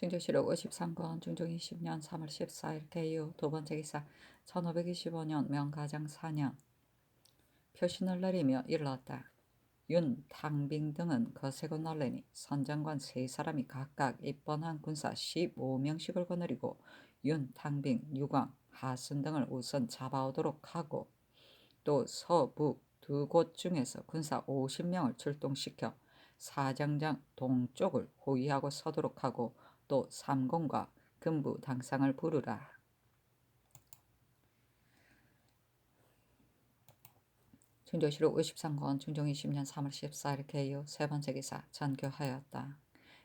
충주시록 53건 중종 20년 3월 14일 개유 두 번째 기사 1525년 명가장 4년 표신을 내리며 일렀다. 윤, 탕빙 등은 거세고 날래니 선장관 3사람이 각각 입번한 군사 15명씩을 거느리고 윤, 탕빙, 유광, 하순 등을 우선 잡아오도록 하고 또 서북 두 곳 중에서 군사 50명을 출동시켜 사정장 동쪽을 호위하고 서도록 하고 또 삼공과 금부 당상을 부르라. 충주시록 53권 중종 20년 3월 14일 개유 세 번째 기사 전교하였다.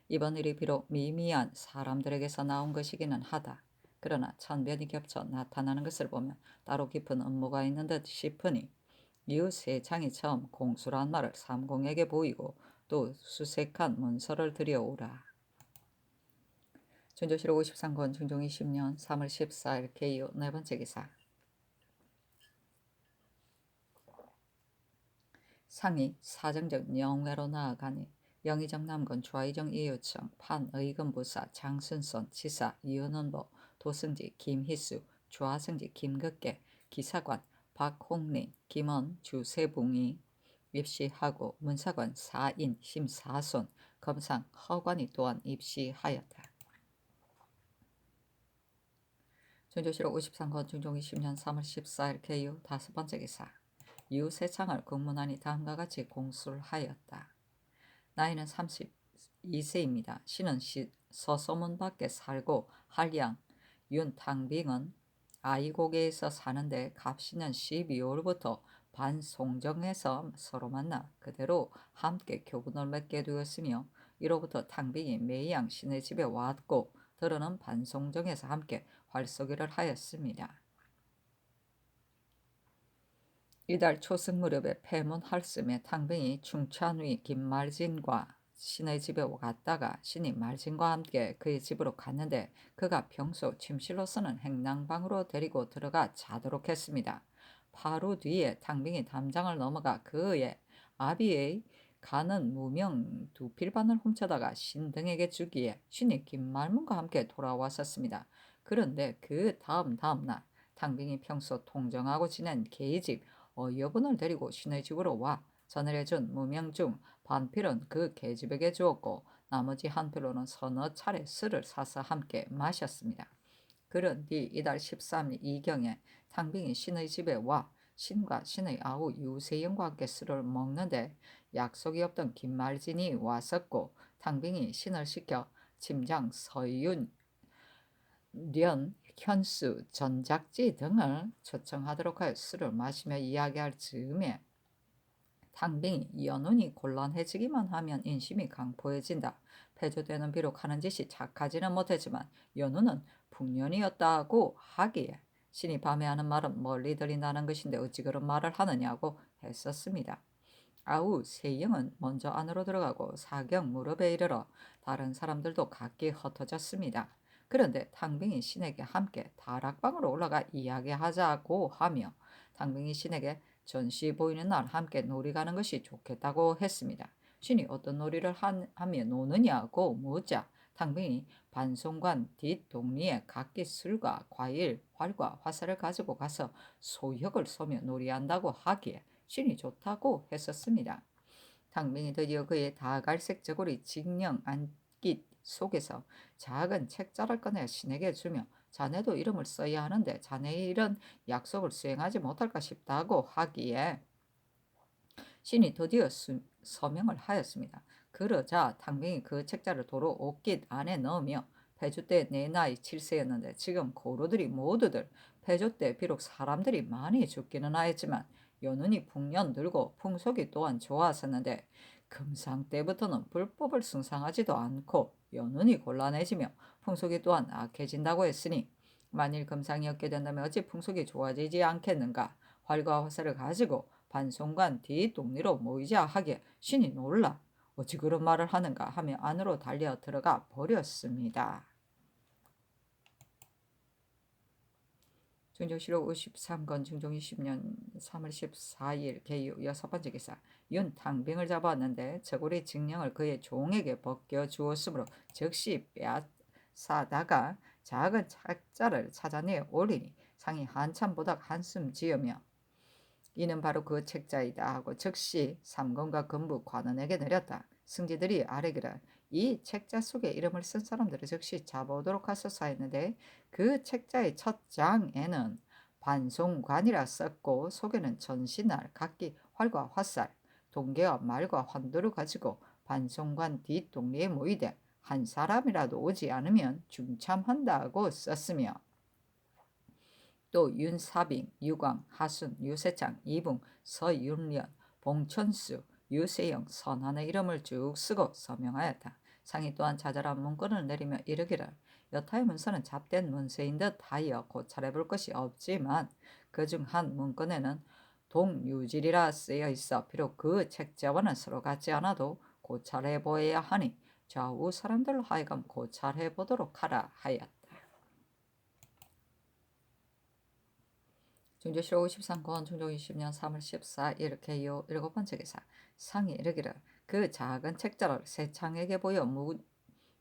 이번 일이 비록 미미한 사람들에게서 나온 것이기는 하다. 그러나 천변이 겹쳐 나타나는 것을 보면 따로 깊은 음모가 있는 듯 싶으니 이후 세창이 처음 공수란 말을 삼공에게 보이고 또 수색한 문서를 들여오라. 충주시록 53권 중종 20년 3월 14일 개유 네 번째 기사 상이 사정적 영외로 나아가니 영의정 남군 좌의정 이유청 판의금 부사 장순손 지사 이은원보 도승지 김희수 좌승지 김극계 기사관 박홍린 김원 주세붕이 입시하고 문사관 사인 심사손 검상 허관이 또한 입시하였다. 충주시록 53권 중종 20년 3월 14일 개유 다섯 번째 기사 유세창을 국문안이 다음과 같이 공수를 하였다. 나이는 32세입니다. 신은 서소문 밖에 살고 한량 윤탕빙은 아이고개에서 사는데 갑신년 12월부터 반송정에서 서로 만나 그대로 함께 교분을 맺게 되었으며 이로부터 탕빙이 매양 신의 집에 왔고 들어는 반송정에서 함께 활쏘기를 하였습니다. 이달 초승 무렵에 폐문할씀에 탕빙이 충천위 김말진과 신의 집에 갔다가 신이 말진과 함께 그의 집으로 갔는데 그가 평소 침실로서는 행랑방으로 데리고 들어가 자도록 했습니다. 하루 뒤에 탕빙이 담장을 넘어가 그의 아비의 가는 무명 두 필반을 훔쳐다가 신 등에게 주기에 신이 김말문과 함께 돌아왔었습니다. 그런데 그 다음날 탕빙이 평소 통정하고 지낸 계집 여분을 데리고 신의 집으로 와 전을 해준 무명 중 반필은 그 계집에게 주었고 나머지 한 필로는 서너 차례 술을 사서 함께 마셨습니다. 그런 뒤 이달 13일 이경에 탕빙이 신의 집에 와 신과 신의 아우 유세영과 함께 술을 먹는데 약속이 없던 김말진이 왔었고 탕빙이 신을 시켜 침장 서윤 련, 현수, 전작지 등을 초청하도록 하여 술을 마시며 이야기할 즈음에 탕빙이 연운이 곤란해지기만 하면 인심이 강포해진다. 패조되는 비록 하는 짓이 착하지는 못했지만 연운은 풍년이었다고 하기에 신이 밤에 하는 말은 멀리 들린다는 것인데 어찌 그런 말을 하느냐고 했었습니다. 아우 세영은 먼저 안으로 들어가고 사경 무릎에 이르러 다른 사람들도 각기 흩어졌습니다. 그런데 탕빙이 신에게 함께 다락방으로 올라가 이야기하자고 하며 탕빙이 신에게 전시 보이는 날 함께 놀이 가는 것이 좋겠다고 했습니다. 신이 어떤 놀이를 하며 노느냐고 묻자 탕빙이 반송관 뒷동리에 각기 술과 과일, 활과 화살을 가지고 가서 소역을 쏘며 놀이한다고 하기에 신이 좋다고 했었습니다. 탕빙이 드디어 그의 다갈색 저고리 직령 안깃 속에서 작은 책자를 꺼내 신에게 주며 자네도 이름을 써야 하는데 자네의 이런 약속을 수행하지 못할까 싶다고 하기에 신이 드디어 서명을 하였습니다. 그러자 탕빙이 그 책자를 도로 옷깃 안에 넣으며 폐주 때 내 나이 7세였는데 지금 고루들이 모두들 폐주 때 비록 사람들이 많이 죽기는 하였지만 연운이 풍년 들고 풍속이 또한 좋았었는데 금상 때부터는 불법을 숭상하지도 않고 연운이 곤란해지며 풍속이 또한 악해진다고 했으니 만일 금상이 없게 된다면 어찌 풍속이 좋아지지 않겠는가. 활과 화살을 가지고 반송관 뒷동리로 모이자 하기에 신이 놀라 어찌 그런 말을 하는가 하며 안으로 달려 들어가 버렸습니다. 충정시록 53건 중종 20년 3월 14일 개유 여섯 번째 기사 윤탕빙을 잡았는데 저고리 직령을 그의 종에게 벗겨 주었으므로 즉시 사다가 작은 책자를 찾아내 올리니 상이 한참 보다가 한숨 지으며 이는 바로 그 책자이다 하고 즉시 삼권과 건부 관원에게 내렸다. 승지들이 아뢰기를 이 책자 속에 이름을 쓴 사람들을 즉시 잡아오도록 하소서 했는데 그 책자의 첫 장에는 반송관이라 썼고 속에는 전신날 각기 활과 화살, 동계와 말과 환도를 가지고 반송관 뒷동리에 모이되 한 사람이라도 오지 않으면 중참한다고 썼으며 또 윤사빙, 유광, 하순, 유세창, 이붕, 서윤련, 봉천수, 유세영, 선한의 이름을 쭉 쓰고 서명하였다. 상이 또한 자잘한 문건을 내리며 이르기를 여타의 문서는 잡된 문서인 듯 하여 고찰해 볼 것이 없지만 그중 한 문건에는 동유질이라 쓰여 있어 비록 그 책자와는 서로 같지 않아도 고찰해 보아야 하니 좌우 사람들로 하여금 고찰해 보도록 하라 하였다. 중조실 53권 중종 20년 3월 14일 이렇게요. 7번째 기사 상이 이르기를 그 작은 책자를 세창에게 보여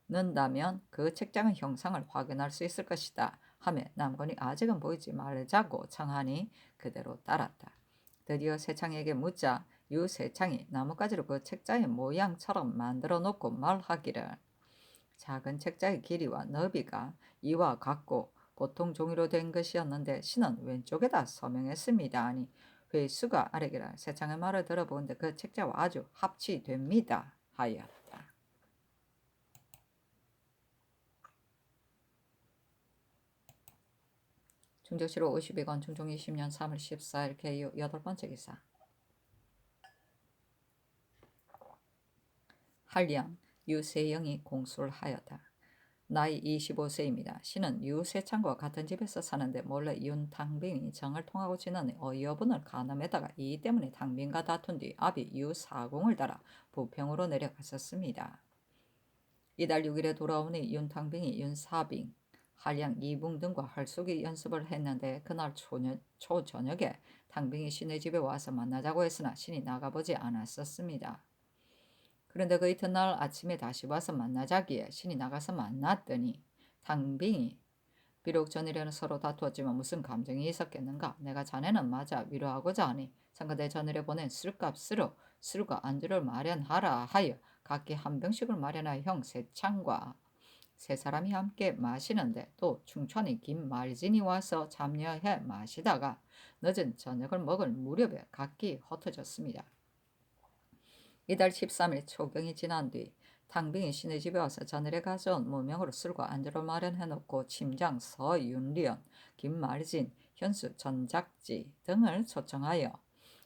묻는다면 그 책장의 형상을 확인할 수 있을 것이다 하며 남건이 아직은 보이지 말자고 청하니 그대로 따랐다. 드디어 세창에게 묻자 유세창이 나뭇가지로 그 책자의 모양처럼 만들어 놓고 말하기를 작은 책자의 길이와 너비가 이와 같고 보통 종이로 된 것이었는데 신은 왼쪽에다 서명했습니다. 아니 회수가 아래기라 세창의 말을 들어보는데 그 책자와 아주 합치됩니다 하였다. 중적시로 52권 중종 20년 3월 14일 개요 8번째 기사 한량 유세영이 공수를 하였다. 나이 25세입니다. 신은 유세창과 같은 집에서 사는데 몰래 윤탕빈이 정을 통하고 지나니 어여분을 간음에다가 이 때문에 당빈과 다툰 뒤 아비 유사공을 따라 부평으로 내려갔었습니다. 이달 6일에 돌아오니 윤탕빈이 윤사빙, 한량 이붕 등과 할쏘기 연습을 했는데 그날 초저녁에 탕빈이 신의 집에 와서 만나자고 했으나 신이 나가보지 않았었습니다. 그런데 그 이튿날 아침에 다시 와서 만나자기에 신이 나가서 만났더니 탕빙이 비록 전일에는 서로 다투었지만 무슨 감정이 있었겠는가. 내가 자네는 맞아 위로하고자 하니 상가대 전일에 보낸 술값으로 술과 안주를 마련하라 하여 각기 한 병씩을 마련하여 형 세창과 세 사람이 함께 마시는데 또 충천이 김말진이 와서 참여해 마시다가 늦은 저녁을 먹을 무렵에 각기 흩어졌습니다. 이달 13일 초경이 지난 뒤 탕빙이 신의 집에 와서 전일에 가져온 무명으로 술과 안주를 마련해놓고 침장 서윤리언, 김말진, 현수, 전작지 등을 초청하여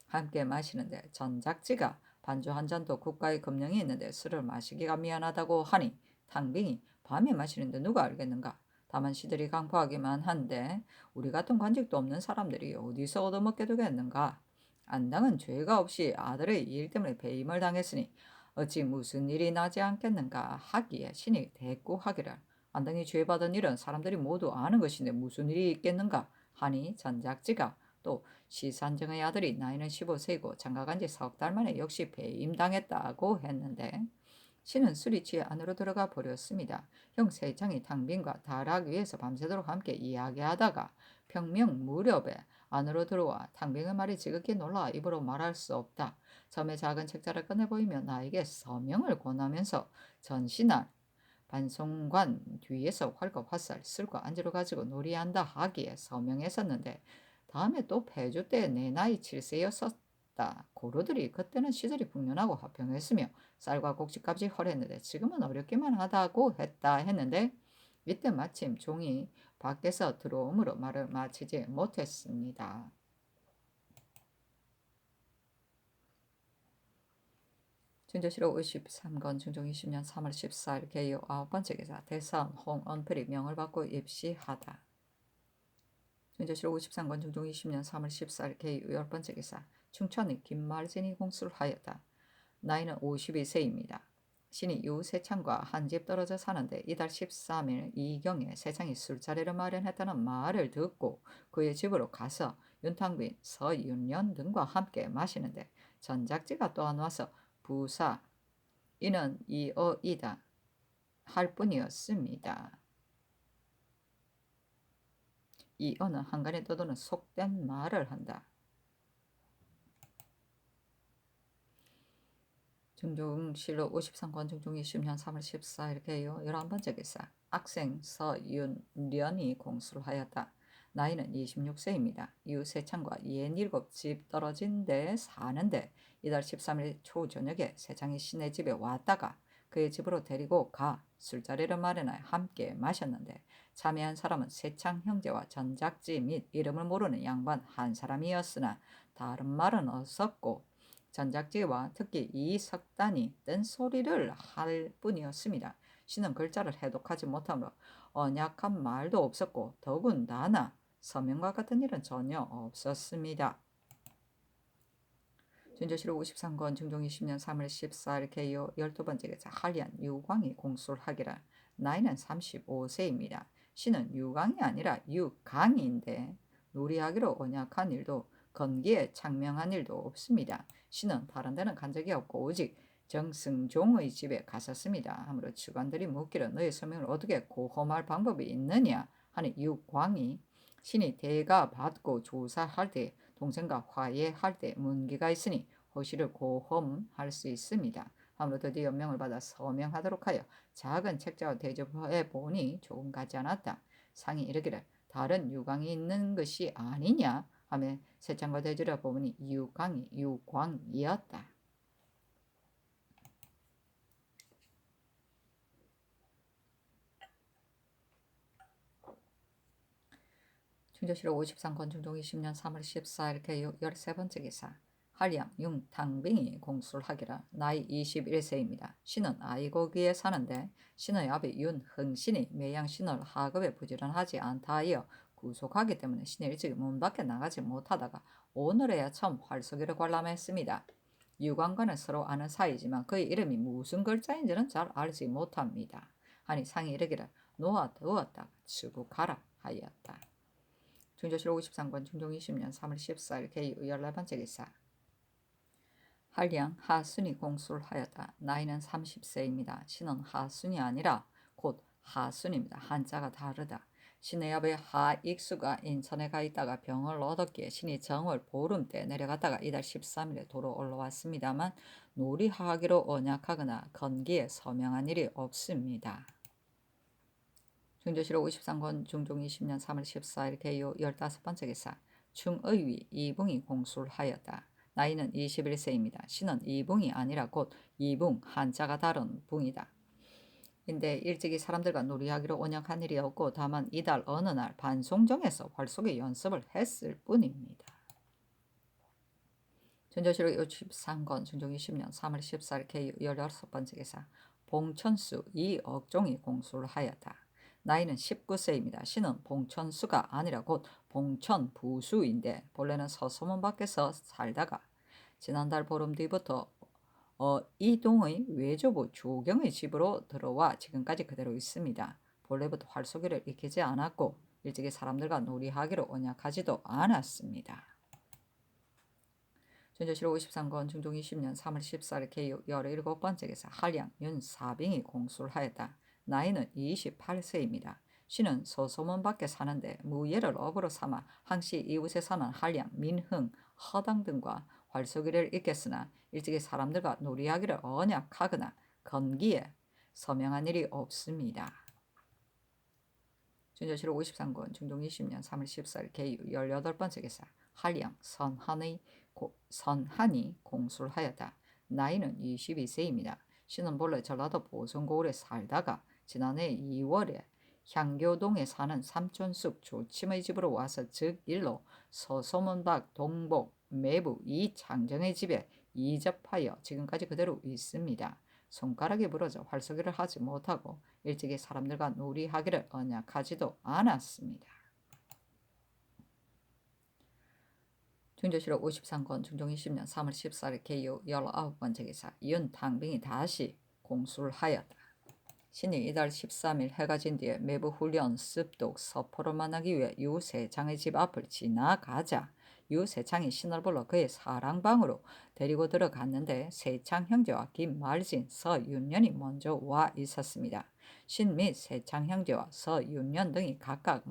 함께 마시는데 전작지가 반주 한 잔도 국가의 금령이 있는데 술을 마시기가 미안하다고 하니 탕빙이 밤에 마시는데 누가 알겠는가. 다만 시들이 강포하기만 한데 우리 같은 관직도 없는 사람들이 어디서 얻어먹게 되겠는가. 안당은 죄가 없이 아들의 일 때문에 배임을 당했으니 어찌 무슨 일이 나지 않겠는가 하기에 신이 대꾸하기를 안당이 죄받은 일은 사람들이 모두 아는 것인데 무슨 일이 있겠는가 하니 전작지가 또 시산정의 아들이 나이는 15세이고 장가간 지 석 달 만에 역시 배임당했다고 했는데 신은 술이 취해 안으로 들어가 버렸습니다. 형 세창이 탕빈과 다락 위에서 밤새도록 함께 이야기하다가 평명 무렵에 안으로 들어와 탕빙의 말이 지극히 놀라 입으로 말할 수 없다. 처음에 작은 책자를 꺼내 보이며 나에게 서명을 권하면서 전신날 반송관 뒤에서 활과 화살, 술과 안주를 가지고 놀이한다 하기에 서명했었는데 다음에 또 폐주 때 내 나이 7세였었다. 고루들이 그때는 시들이 풍년하고 화평했으며 쌀과 곡식값이 허랬는데 지금은 어렵기만 하다고 했는데 이때 마침 종이 밖에서 들어오므로 말을 마치지 못했습니다. 중조실록 53권 중종 20년 3월 14일 개요 9번째 기사 대선 홍언필이 명을 받고 입시하다. 중조실록 53권 중종 20년 3월 14일 개요 10번째 기사 충천이 김말진이 공수를 하였다. 나이는 52세입니다. 신이 유세창과 한 집 떨어져 사는데 이달 13일 이경에 세창이 술자리를 마련했다는 말을 듣고 그의 집으로 가서 윤탕빈, 서윤련 등과 함께 마시는데 전작지가 또한 와서 부사 이는 이어이다 할 뿐이었습니다. 이 어는 한간에 떠도는 속된 말을 한다. 중종실록 53권 중종 20년 3월 14일 개요 11번째 기사. 학생 서윤련이 공수를 하였다. 나이는 26세입니다. 이후 세창과 67집 떨어진 데 사는데 이달 13일 초저녁에 세창이 시내 집에 왔다가 그의 집으로 데리고 가 술자리를 마련하여 함께 마셨는데 참여한 사람은 세창 형제와 전작지 및 이름을 모르는 양반 한 사람이었으나 다른 말은 없었고 전작지와 특히 이 석단이 뜬소리를 할 뿐이었습니다. 시는 글자를 해독하지 못하므로 언약한 말도 없었고 더군다나 서명과 같은 일은 전혀 없었습니다. 준조실록 53권 중종 20년 3월 14일 개요 12번째 기사. 한리안 유광이 공수를 하기라. 나이는 35세입니다. 시는 유광이 아니라 유강인데 놀이하기로 언약한 일도 건기에 창명한 일도 없습니다. 시는 다른 데는 간 적이 없고 오직 정승종의 집에 갔었습니다. 아무로 주관들이 묻기를 너의 서명을 어떻게 고험할 방법이 있느냐 하니 유광이 신이 대가 받고 조사할 때 동생과 화해할 때 문기가 있으니 허시를 고험할 수 있습니다. 아무로 드디어 연명을 받아 서명하도록 하여 작은 책자와 대접해 보니 조금 같지 않았다. 상이 이르기를 다른 유광이 있는 것이 아니냐 하며 세창과 대접해 보니 유광이 유광이었다. 충조실록 53권 중종 20년 3월 14일 개요 13번째 기사. 한량 융탕빙이 공수를 하기라. 나이 21세입니다. 신은 아이고기에 사는데 신의 아비 윤흥신이 매양 신을 하급에 부지런하지 않다 하여 구속하기 때문에 신이 일찍 문 밖에 나가지 못하다가 오늘에야 처음 활쏘기를 관람했습니다. 유관과는 서로 아는 사이지만 그의 이름이 무슨 글자인지는 잘 알지 못합니다. 하니 상이 이르기를 놓아두었다가 추국하라 하였다. 중조실록 53권 중종 20년 3월 14일 개요 14번째 기사. 한량 하순이 공수를 하였다. 나이는 30세입니다. 신은 하순이 아니라 곧 하순입니다. 한자가 다르다. 신의 아버지 하익수가 인천에 가 있다가 병을 얻었기에 신이 정월 보름 때 내려갔다가 이달 13일에 도로 올라왔습니다만 놀이하기로 언약하거나 건기에 서명한 일이 없습니다. 중조실록 53권 중종 20년 3월 14일 개요 15번째 기사. 충의위 이붕이 공수를 하였다. 나이는 21세입니다. 신은 이붕이 아니라 곧 이붕 한자가 다른 붕이다. 인데 일찍이 사람들과 놀이하기로 언약한 일이 없고 다만 이달 어느 날 반송정에서 활쏘기 연습을 했을 뿐입니다. 전조실록 63권 중종 20년 3월 14일 개요 16번째 기사. 봉천수 이억종이 공수를 하였다. 나이는 19세입니다. 신은 봉천수가 아니라 곧 봉천부수인데 본래는 서소문 밖에서 살다가 지난달 보름 뒤부터 이동의 외조부 조경의 집으로 들어와 지금까지 그대로 있습니다. 본래부터 활쏘기를 익히지 않았고 일찍이 사람들과 놀이하기로 언약하지도 않았습니다. 전조실록 53권 중종 20년 3월 14일 개요 17번째 기사. 한량 윤사빙이 공수를 하였다. 나이는 28세입니다. 신은 서소문 밖에 사는데 무예를 업으로 삼아 항시 이웃에 사는 한량, 민흥, 허당 등과 활쏘기를 익혔으나 일찍이 사람들과 놀이하기를 언약하거나 건기에 서명한 일이 없습니다. 준조실록 53권 중종 20년 3월 14일 개요 18번째 기사. 한량 선한이 공수를 하였다. 나이는 22세입니다. 신은 본래 전라도 보성고을에 살다가 지난해 2월에 향교동에 사는 삼촌숙 조침의 집으로 와서 즉 일로 서소문 밖 동복 매부 이창정의 집에 이접하여 지금까지 그대로 있습니다. 손가락이 부러져 활쏘기를 하지 못하고 일찍이 사람들과 놀이하기를 언약하지도 않았습니다. 중조실록 53권 중종 20년 3월 14일 개요 19번째 기사. 윤탕빙이 다시 공수를 하였다. 신이 이달 13일 해가 진 뒤에 매부 훈련 습독 서포를 만나기 위해 유세창의 집 앞을 지나가자 유세창이 신을 불러 그의 사랑방으로 데리고 들어갔는데 세창 형제와 김말진, 서윤년이 먼저 와 있었습니다. 신 및 세창 형제와 서윤년 등이 각각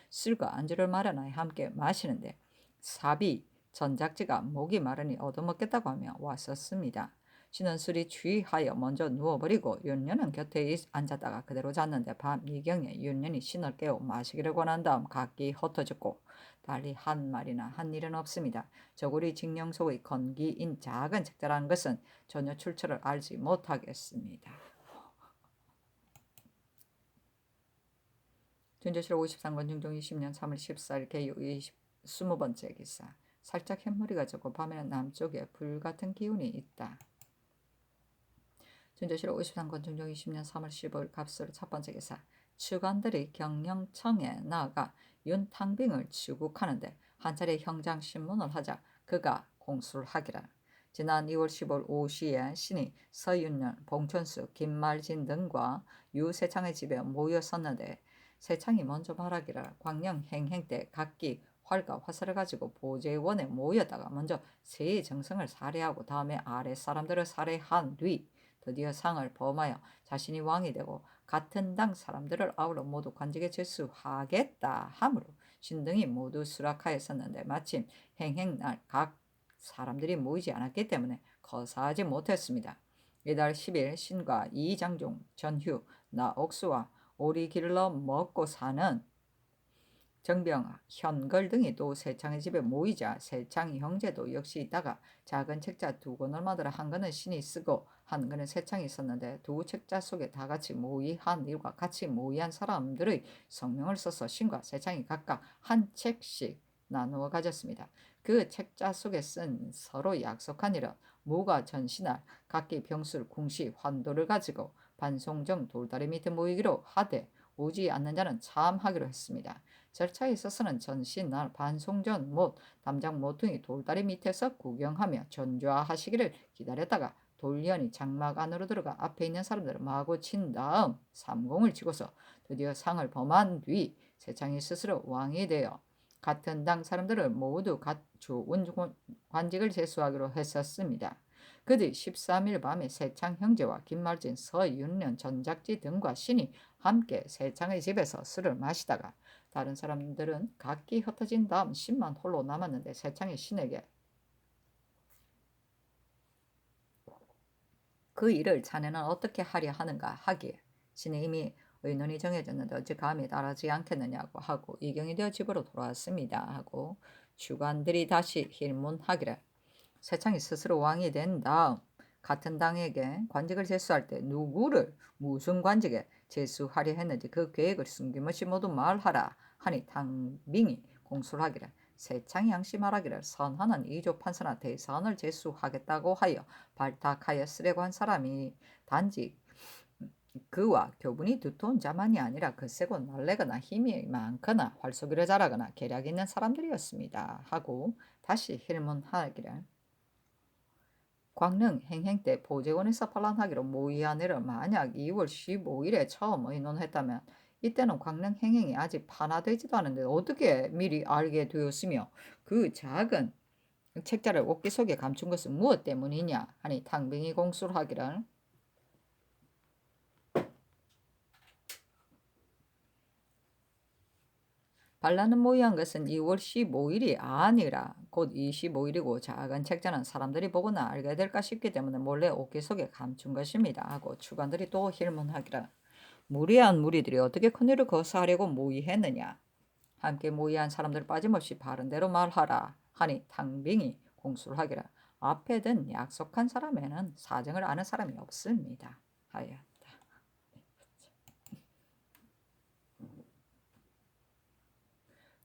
술과 안주를 마련하여 함께 마시는데 사비 전작지가 목이 마르니 얻어먹겠다고 하며 왔었습니다. 신은 술이 취하여 먼저 누워버리고 윤년은 곁에 앉았다가 그대로 잤는데 밤 이경에 윤년이 신을 깨워 마시기를 권한 다음 각기 흩어졌고 달리 한 말이나 한 일은 없습니다. 저고리 징령속의 건기인 작은 책자라는 것은 전혀 출처를 알지 못하겠습니다. 준조실 53권 중종 20년 3월 14일 개유 20번째 기사. 살짝 햇머리가 졌고 밤에는 남쪽에 불같은 기운이 있다. 준조실 53권 중종 20년 3월 15일 갑술 첫 번째 기사. 추관들이 경영청에 나아가 윤탕빙을 추국하는데 한 차례 형장신문을 하자 그가 공수를 하기라. 지난 2월 15일 오후에 신이 서윤년, 봉천수, 김말진 등과 유세창의 집에 모였었는데 세창이 먼저 말하기를 광령 행행 때 각기 활과 화살을 가지고 보제원에 모였다가 먼저 세의 정성을 살해하고 다음에 아래 사람들을 살해한 뒤 드디어 상을 범하여 자신이 왕이 되고 같은 당 사람들을 아우러 모두 관직에 제수하겠다 하므로 신등이 모두 수락하였었는데 마침 행행날 각 사람들이 모이지 않았기 때문에 거사하지 못했습니다. 이달 10일 신과 이장종, 전휴, 나옥수와 오리 길러 먹고 사는 정병, 현걸 등이 또 세창의 집에 모이자 세창 형제도 역시 있다가 작은 책자 두 권을 마더라 한 권은 신이 쓰고 한 권은 세창이 썼는데 두 책자 속에 다 같이 모의한 일과 같이 모의한 사람들의 성명을 써서 신과 세창이 각각 한 책씩 나누어 가졌습니다. 그 책자 속에 쓴 서로 약속한 일은 무가 전시날 각기 병술, 궁시, 환도를 가지고 반송정 돌다리 밑에 모이기로 하되 오지 않는 자는 참하기로 했습니다. 절차에 있어서는 전시날 반송전 못 담장 모퉁이 돌다리 밑에서 구경하며 전좌하시기를 기다렸다가 돌연이 장막 안으로 들어가 앞에 있는 사람들을 마구 친 다음 삼공을 치고서 드디어 상을 범한 뒤 세창이 스스로 왕이 되어 같은 당 사람들을 모두 좋은 관직을 제수하기로 했었습니다. 그뒤 13일 밤에 세창 형제와 김말진, 서윤련, 전작지 등과 신이 함께 세창의 집에서 술을 마시다가 다른 사람들은 각기 흩어진 다음 신만 홀로 남았는데 세창이 신에게 그 일을 자네는 어떻게 하려 하는가 하기에 신이 이미 의논이 정해졌는데 어찌 감히 따르지 않겠느냐고 하고 이경이 되어 집으로 돌아왔습니다 하고 주관들이 다시 hir문하기를 세창이 스스로 왕이 된 다음 같은 당에게 관직을 제수할 때 누구를 무슨 관직에 제수하려 했는지 그 계획을 숨김없이 모두 말하라 하니 당빙이 공수를 하기를 세창이 양심하라기를 선하는 이조 판사나 대선을 제수하겠다고 하여 발탁하였으려고 한 사람이 단지 그와 교분이 두터운 자만이 아니라 거세고 날래거나 힘이 많거나 활쏘기를 잘하거나 계략 있는 사람들이었습니다 하고 다시 hir문하기를 광릉 행행 때 보재원에서 반란하기로 모의한 일을 만약 2월 15일에 처음 의논했다면 이때는 광릉 행행이 아직 판화되지도 않은데 어떻게 미리 알게 되었으며 그 작은 책자를 옥기 속에 감춘 것은 무엇 때문이냐 하니 탕빙이 공수를 하기를 반란을 모의한 것은 2월 15일이 아니라 곧 25일이고 작은 책자는 사람들이 보거나 알게 될까 싶기 때문에 몰래 옥기 속에 감춘 것입니다 하고 주관들이 또 hir문하기를 무리한 무리들이 어떻게 큰일을 거스하려고 모의했느냐 함께 모의한 사람들 빠짐없이 바른대로 말하라 하니 탕빙이 공수를 하기를 앞에 든 약속한 사람에는 사정을 아는 사람이 없습니다 하였다.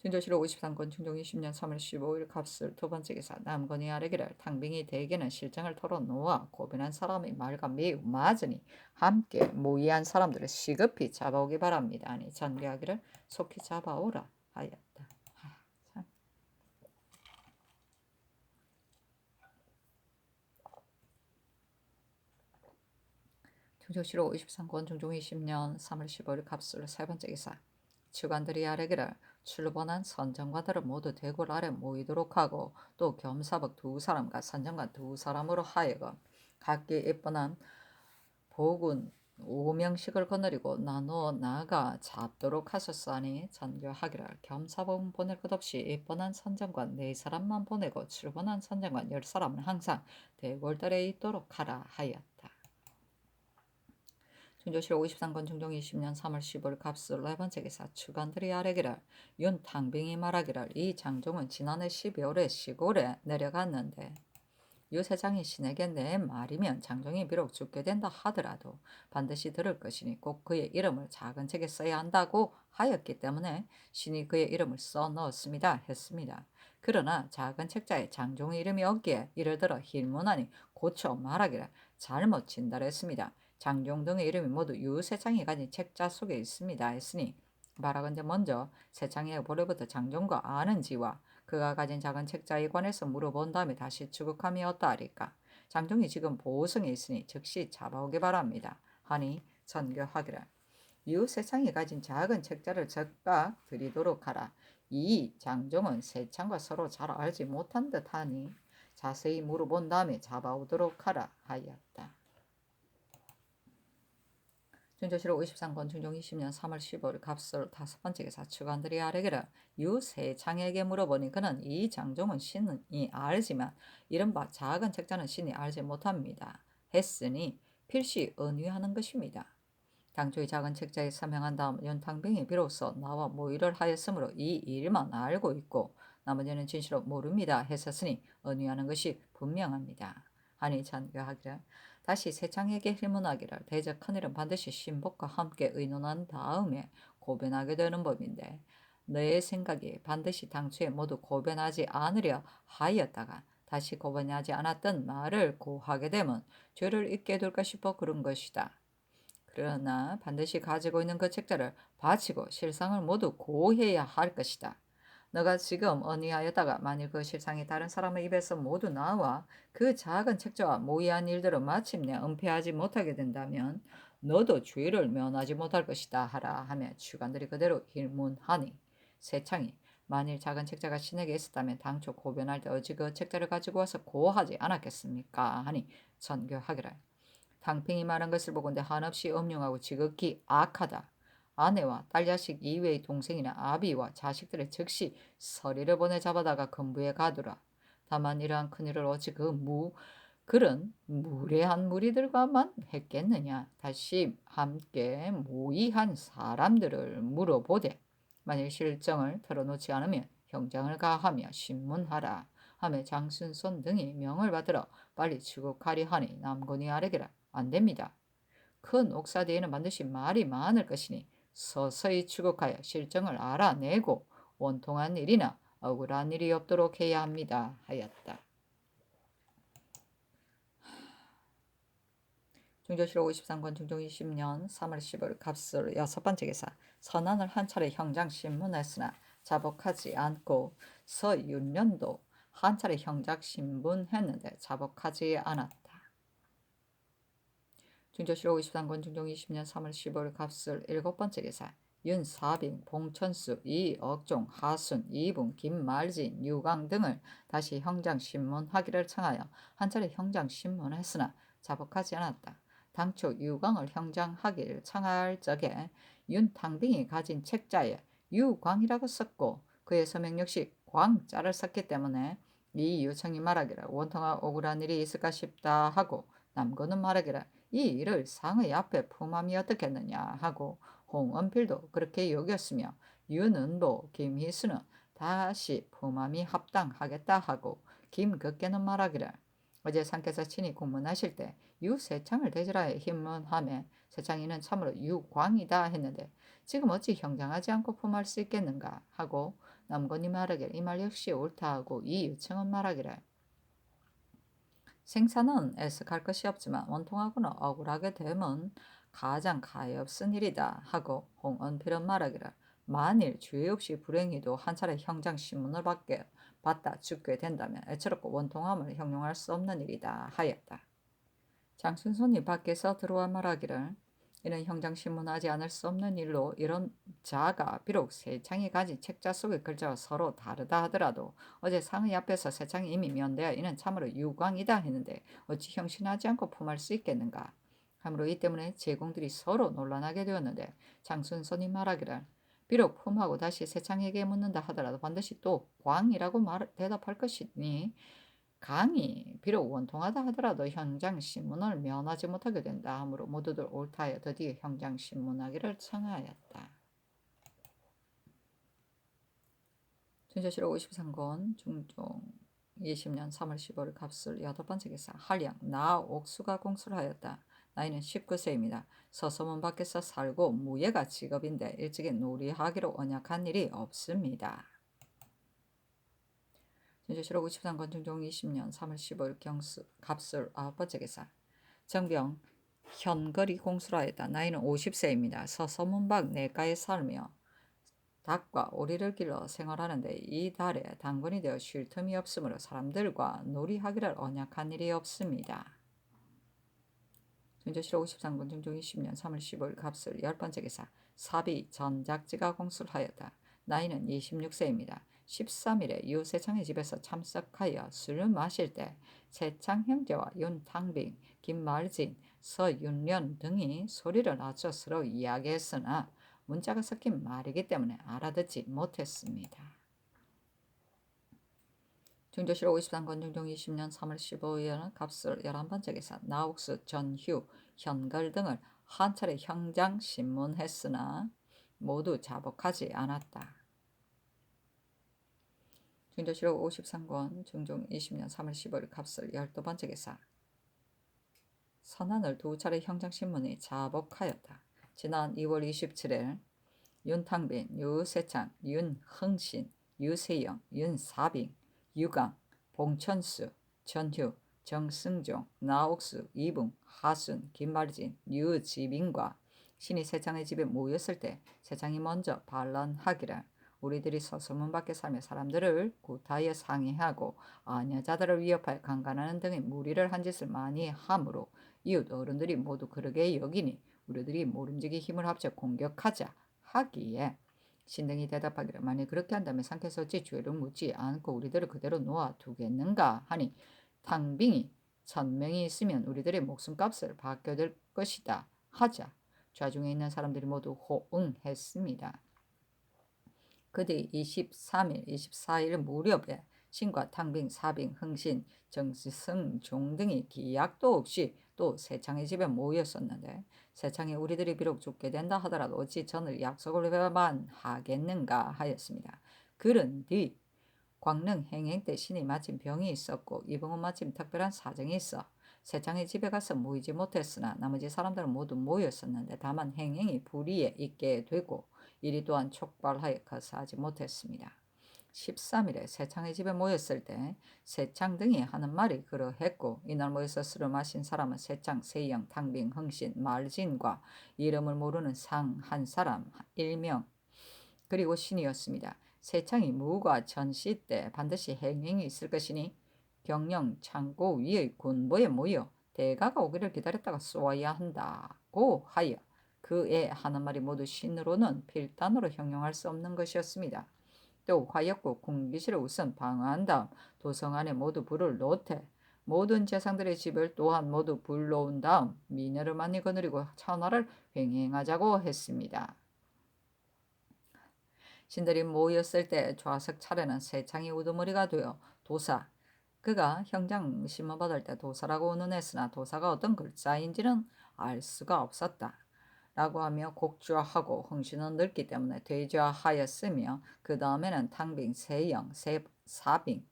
진조실록 53권 중종 20년 3월 15일 갑술 두 번째 기사 남건이 아뢰기를 탕빙이 대개는 실정을 털어놓아 고변한 사람의 말과 매우 맞으니 함께 모의한 사람들을 시급히 잡아오기 바랍니다. 아니 전개하기를 속히 잡아오라 하였다. 중조실록 53권 중종 20년 3월 15일 갑술 세 번째 기사 주관들이 아뢰기를 출범한 선정관들을 모두 대궐 아래 모이도록 하고 또 겸사복 두 사람과 선정관 두 사람으로 하여금 각기 입번한 보군 오명식을 거느리고 나누어 나아가 잡도록 하셨사니 전교하기를. 겸사범 보낼 것 없이 뻔한 선장관 4사람만 보내고 출근한 선장관 10사람은 항상 대궐들에 있도록 하라 하였다. 준조실 53권 중종 20년 3월 10일 갑술 4번째 기사 추관들이 아뢰기를. 윤 탕빙이 말하기를. 이 장종은 지난해 12월에 시골에 내려갔는데 유 세장이 신에게 내 말이면 장종이 비록 죽게 된다 하더라도 반드시 들을 것이니 꼭 그의 이름을 작은 책에 써야 한다고 하였기 때문에 신이 그의 이름을 써 넣었습니다 했습니다. 그러나 작은 책자에 장종의 이름이 없기에 이를 들어 힐문하니 고쳐 말하기를 잘못 진달했습니다. 장종 등의 이름이 모두 유 세창이 가진 책자 속에 있습니다 했으니 말하건대 먼저 세창의 보례부터 장종과 아는지와 그가 가진 작은 책자에 관해서 물어본 다음에 다시 추국함이 어떠하리까. 장종이 지금 보성에 있으니 즉시 잡아오기 바랍니다 하니 전교하기를. 이후 세창이 가진 작은 책자를 적각 드리도록 하라. 이 장종은 세창과 서로 잘 알지 못한 듯하니 자세히 물어본 다음에 잡아오도록 하라 하였다. 준조실 53권 중종 20년 3월 15일 갑술 5번째 기사 추관들이 아뢰기를. 유세창에게 물어보니 그는 이 장종은 신이 알지만 이른바 작은 책자는 신이 알지 못합니다 했으니 필시 은유하는 것입니다. 당초의 작은 책자에 서명한 다음 윤탕병이 비로소 나와 모의를 하였으므로 이 일만 알고 있고 나머지는 진실로 모릅니다 했었으니 은유하는 것이 분명합니다 하니 전교하기를. 다시 세창에게 hil문하기를. 대적 큰일은 반드시 신복과 함께 의논한 다음에 고변하게 되는 법인데 내 생각이 반드시 당초에 모두 고변하지 않으려 하였다가 다시 고변하지 않았던 말을 고하게 되면 죄를 잊게 될까 싶어 그런 것이다. 그러나 반드시 가지고 있는 그 책자를 바치고 실상을 모두 고해야 할 것이다. 너가 지금 언의하였다가 만일 그 실상이 다른 사람의 입에서 모두 나와 그 작은 책자와 모의한 일들을 마침내 은폐하지 못하게 된다면 너도 죄를 면하지 못할 것이다 하라 하며 주관들이 그대로 일문하니 세창이 만일 작은 책자가 신에게 있었다면 당초 고변할 때 어찌 그 책자를 가지고 와서 고하지 않았겠습니까 하니 전교하기를. 탕평이 말한 것을 보건대 한없이 엄령하고 지극히 악하다. 아내와 딸 자식 이외의 동생이나 아비와 자식들의 즉시 서리를 보내 잡아다가 근부에 가두라. 다만 이러한 큰일을 어찌 그런 무례한 무리들과만 했겠느냐. 다시 함께 모의한 사람들을 물어보되 만일 실정을 털어놓지 않으면 형장을 가하며 신문하라 하며 장순손 등이 명을 받들어 빨리 추국하리 하니 남군이 아뢰기라. 안됩니다. 큰 옥사 뒤에는 반드시 말이 많을 것이니 서서히 추국하여 실정을 알아내고 원통한 일이나 억울한 일이 없도록 해야 합니다 하였다. 중조실 53권 중종 20년 3월 10일 갑술 6번째 기사 선안을 한 차례 형장 신문했으나 자복하지 않고 서윤련도 한 차례 형장 신문했는데 자복하지 않았다. 중조실 53권 중종 20년 3월 15일 갑술 7번째 기사 윤사빙, 봉천수, 이억종, 하순, 이분, 김말진, 유강 등을 다시 형장신문하기를 청하여 한 차례 형장신문했으나 자복하지 않았다. 당초 유광을 형장하기를 청할 적에 윤탕빙이 가진 책자에 유광이라고 썼고 그의 서명 역시 광자를 썼기 때문에 이 유청이 말하기를 원통한 억울한 일이 있을까 싶다 하고 남고는 말하기를 이 일을 상의 앞에 품함이 어떻겠느냐 하고 홍은필도 그렇게 여겼으며 윤은보, 김희수는 다시 품함이 합당하겠다 하고 김극계는 말하기를 어제 상께서 친히 공문하실 때 유세창을 대절하여 힘문하며 세창이는 참으로 유광이다 했는데 지금 어찌 형장하지 않고 품할 수 있겠는가 하고 남건이 말하기를 이 말 역시 옳다 하고 이 유청은 말하기를 생사는 애석할 것이 없지만 원통하거나 억울하게 되면 가장 가엾은 일이다 하고 홍은필은 말하기를 만일 죄 없이 불행히도 한 차례 형장신문을 받다 죽게 된다면 애처롭고 원통함을 형용할 수 없는 일이다 하였다. 장순손이 밖에서 들어와 말하기를 이는 형장신문하지 않을 수 없는 일로 이런 자가 비록 세창이 가진 책자 속의 글자와 서로 다르다 하더라도 어제 상의 앞에서 세창이 이미 면대하 이는 참으로 유광이다 했는데 어찌 형신하지 않고 품할 수 있겠는가. 하므로 이 때문에 제공들이 서로 논란하게 되었는데 장순선이 말하기를 비록 품하고 다시 세창에게 묻는다 하더라도 반드시 또 광이라고 대답할 것이니 강이 비록 원통하다 하더라도 현장신문을 면하지 못하게 된다 하므로 모두들 옳다 하여 드디어 현장신문하기를 청하였다. 준조실록 53권 중종 20년 3월 15일 갑술 8번째 기사 한량 나옥수가 공수를 하였다. 나이는 19세입니다. 서서문 밖에서 살고 무예가 직업인데 일찍이 놀이하기로 언약한 일이 없습니다. 준조실록 53권 중종 20년 3월 15일 갑술 9번째 기사 정병 현거리 공수를 하였다. 나이는 50세입니다. 서서문 밖 내가에 살며 닭과 오리를 길러 생활하는데 이 달에 당번이 되어 쉴 틈이 없으므로 사람들과 놀이하기를 언약한 일이 없습니다. 준조실록 53권 중종 20년 3월 15일 갑술 10번째 기사 사비 전작지가 공수를 하였다. 나이는 26세입니다. 13일에 유세창의 집에서 참석하여 술을 마실 때 세창 형제와 윤탕빙, 김말진, 서윤련 등이 소리를 낮춰 서로 이야기했으나 문자가 섞인 말이기 때문에 알아듣지 못했습니다. 중조실록 53권 중종 20년 3월 15일은 갑술 11번째 기사 나옥수, 전휴, 현걸 등을 한 차례 형장 신문했으나 모두 자복하지 않았다. 중조실록 53권 중종 20년 3월 15일 갑술 12번째 기사 선안을 두 차례 형장신문이 자복하였다. 지난 2월 27일 윤탕빈, 유세창, 윤흥신, 유세영, 윤사빙, 유강, 봉천수, 전휴, 정승종, 나옥수, 이붕, 하순, 김말진, 유지빈과 신이 세창의 집에 모였을 때 세창이 먼저 반론하기를 우리들이 서소문 밖에 살며 사람들을 구타하여 상해하고 아녀자들을 위협하여 강간하는 등의 무리를 한 짓을 많이 하므로 이웃 어른들이 모두 그러게 여기니 우리들이 모름지기 힘을 합쳐 공격하자 하기에 신등이 대답하기를 만일 그렇게 한다면 상께서 어찌 죄를 묻지 않고 우리들을 그대로 놓아두겠는가 하니 탕빙이 1000명이 있으면 우리들의 목숨값을 받게 될 것이다 하자 좌중에 있는 사람들이 모두 호응했습니다. 그뒤 23일, 24일 무렵에 신과 탕빙, 사빙, 흥신, 정승종 등이 기약도 없이 또 세창의 집에 모였었는데 세창이 우리들이 비록 죽게 된다 하더라도 어찌 전을 약속을 배만 하겠는가 하였습니다. 그런 뒤 광릉 행행 때 신이 마침 병이 있었고 이봉은 마침 특별한 사정이 있어 세창의 집에 가서 모이지 못했으나 나머지 사람들은 모두 모였었는데 다만 행행이 불의에 있게 되고 이리 또한 촉발하여 거사하지 못했습니다. 13일에 세창의 집에 모였을 때 세창 등이 하는 말이 그러했고 이날 모여서 술을 마신 사람은 세창, 세영, 탕빙, 흥신, 말진과 이름을 모르는 상 한 사람 1명 그리고 신이었습니다. 세창이 무과 전시 때 반드시 행행이 있을 것이니 경영 창고 위의 군부에 모여 대가가 오기를 기다렸다가 쏘아야 한다고 하여 그에 하는 말이 모두 신으로는 필단으로 형용할 수 없는 것이었습니다. 또 화역국 궁기실을 우선 방어한 다음 도성 안에 모두 불을 놓되 모든 재상들의 집을 또한 모두 불 놓은 다음 미녀를 많이 거느리고 천하를 횡행하자고 했습니다. 신들이 모였을 때 좌석 차례는 세창이 우두머리가 되어 도사 그가 형장 신문 받을 때 도사라고 운운했으나 도사가 어떤 글자인지는 알 수가 없었다. 라고 하며 곡주하고 흥신은 늙기 때문에 대좌하였으며 그 다음에는 탕빙, 세영, 사빙,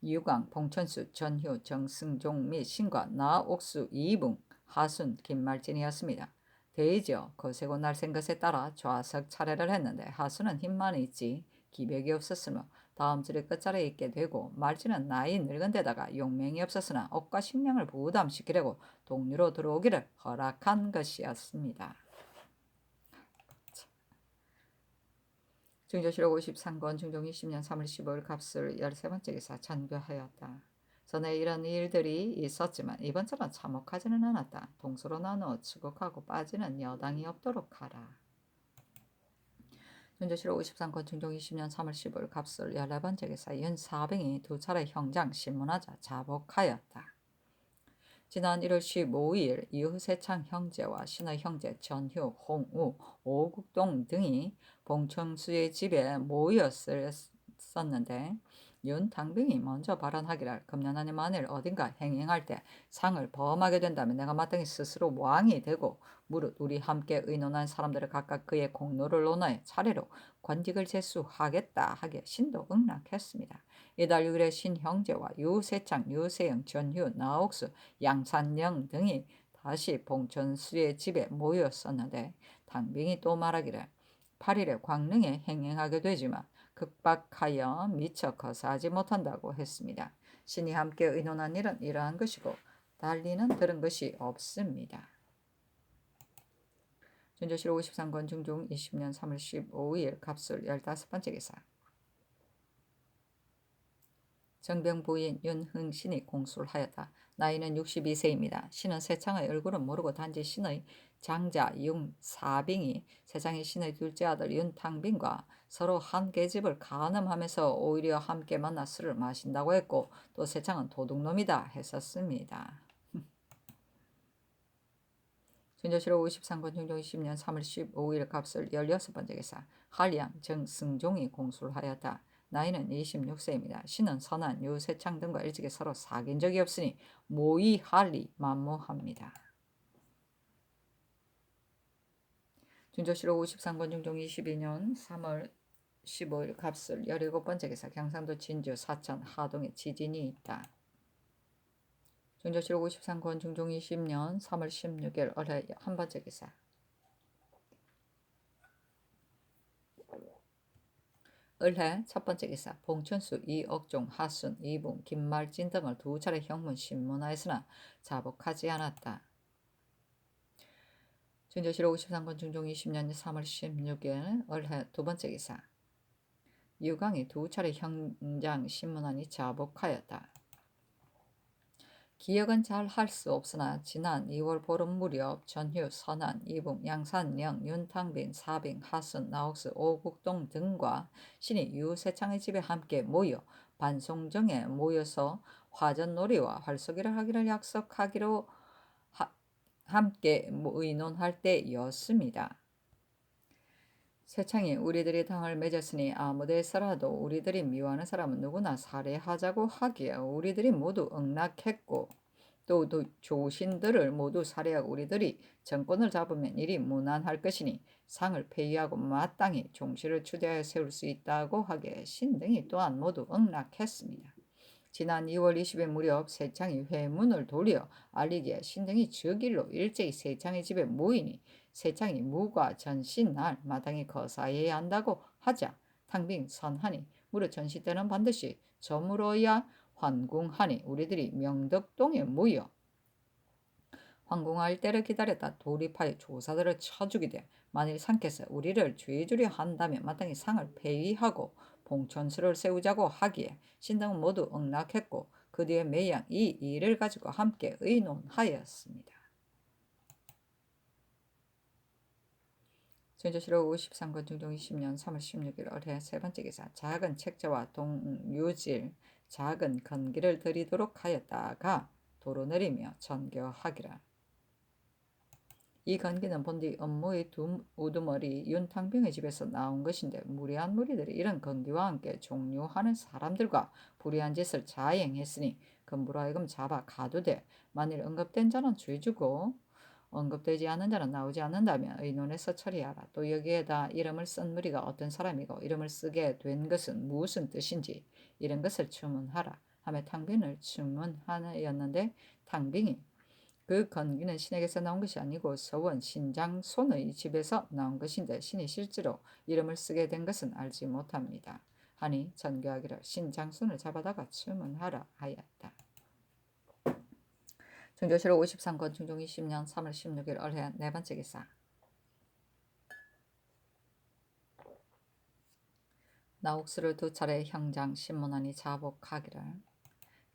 유광, 봉천수, 전휴, 정승종 및 신과 나옥수, 이붕, 하순, 김말진이었습니다. 대의저 거세고 날쌘 것에 따라 좌석 차례를 했는데 하순은 힘만 있지 기백이 없었으며 다음 줄의 끝자리에 있게 되고 말진은 나이 늙은 데다가 용맹이 없었으나 옷과 식량을 부담시키려고 동료로 들어오기를 허락한 것이었습니다. 중조실록 53권 중종 20년 3월 15일 갑술 13번째 기사 전교하였다. 전에 이런 일들이 있었지만 이번처럼 참혹하지는 않았다. 동서로 나누어 추국하고 빠지는 여당이 없도록 하라. 준조실록 53권 중종 20년 3월 15일 갑술 14번째 기사 윤사병이 두 차례 형장 신문하자 자복하였다. 지난 1월 15일 유세창 형제와 신의 형제 전휴, 홍우, 오국동 등이 봉청수의 집에 모였었는데 윤 당빙이 먼저 발언하기를 금년안에 만일 어딘가 행행할 때 상을 범하게 된다면 내가 마땅히 스스로 왕이 되고 무릇 우리 함께 의논한 사람들을 각각 그의 공로를 논하여 차례로 관직을 제수하겠다 하기에 신도 응낙했습니다. 이달 6일에 신형제와 유세창, 유세영, 전휴, 나옥수, 양산령 등이 다시 봉천수의 집에 모였었는데 당빙이 또 말하기를 8일에 광릉에 행행하게 되지만 극박하여 미처 거사하지 못한다고 했습니다. 신이 함께 의논한 일은 이러한 것이고 달리는 들은 것이 없습니다. 준조실 53권 중종 20년 3월 15일 갑술 15번째 기사. 정병 부인 윤흥신이 공수를 하였다. 나이는 62세입니다. 신은 세창의 얼굴은 모르고 단지 신의 장자 윤사빙이 세창의 신의 둘째 아들 윤탕빙과 서로 한 계집을 간음하면서 오히려 함께 만나 술을 마신다고 했고 또 세창은 도둑놈이다 했었습니다. 준조실록 53권 중종 20년 3월 15일 갑술 16번째 기사. 한량 정승종이 공수를 하였다. 나이는 26세입니다. 신은 선한 유세창 등과 일찍이 서로 사귄 적이 없으니 모의 할리 만무합니다. 준조실록 53권 중종 22년 3월 15일 갑술 17번째 기사. 경상도 진주 사천 하동에 지진이 있다. 준조실록 53권 중종 20년 3월 16일 올해 한 번째 기사. 을해 첫 번째 기사. 봉천수, 이억종, 하순, 이붕, 김말진 등을 두 차례 형문 신문하였으나 자복하지 않았다. 준조실록 53권 중종 20년 3월 16일 을해 두 번째 기사. 유강이 두 차례 형장 신문하니 자복하였다. 기억은 잘 할 수 없으나 지난 2월 보름 무렵 전휴, 선한, 이붕, 양산령, 윤탕빈, 사빙, 하순, 나옥수, 오국동 등과 신이 유세창의 집에 함께 모여 반송정에 모여서 화전놀이와 활쏘기를 하기를 약속하기로 함께 의논할 때였습니다. 세창이 우리들이 당을 맺었으니 아무데서라도 우리들이 미워하는 사람은 누구나 살해하자고 하기에 우리들이 모두 응낙했고 또 조신들을 모두 살해하고 우리들이 정권을 잡으면 일이 무난할 것이니 상을 폐위하고 마땅히 종시를 추대하여 세울 수 있다고 하기에 신등이 또한 모두 응낙했습니다. 지난 2월 20일 무렵 세창이 회문을 돌려 알리기에 신등이 저길로 일제히 세창의 집에 모이니 세창이 무과 전신 날 마땅히 거사해야 한다고 하자 탕빙 선하니 무릇 전시 때는 반드시 저물어야 환궁하니 우리들이 명덕동에 모여 황궁할 때를 기다렸다 돌입하여 조사들을 쳐주기되 만일 상께서 우리를 죄주려 한다면 마땅히 상을 폐위하고 봉천수를 세우자고 하기에 신등은 모두 응낙했고 그 뒤에 매양 이 일을 가지고 함께 의논하였습니다. 준조실록 53권 중종 20년 3월 16일 올해 세 번째 기사. 작은 책자와 동유질 작은 건기를 드리도록 하였다가 도로 내리며 전교하기라. 이 건기는 본디 업무의 우두머리 윤탕병의 집에서 나온 것인데 무례한 무리들이 이런 건기와 함께 종류하는 사람들과 불의한 짓을 자행했으니 금부로 하여금 잡아 가두되 만일 언급된 자는 죄주고 언급되지 않은 자는 나오지 않는다면 의논해서 처리하라. 또 여기에다 이름을 쓴 무리가 어떤 사람이고 이름을 쓰게 된 것은 무슨 뜻인지 이런 것을 추문하라 하며 탕빙을 추문하였는데 탕빙이 그 건기는 신에게서 나온 것이 아니고 서원 신장손의 집에서 나온 것인데 신이 실제로 이름을 쓰게 된 것은 알지 못합니다. 하니 전교하기를 신장손을 잡아다가 추문하라 하였다. 준조실록 53권 중종 20년 3월 16일 올해 네 번째 기사. 나옥수를 두 차례 형장 신문하니 자복하기를.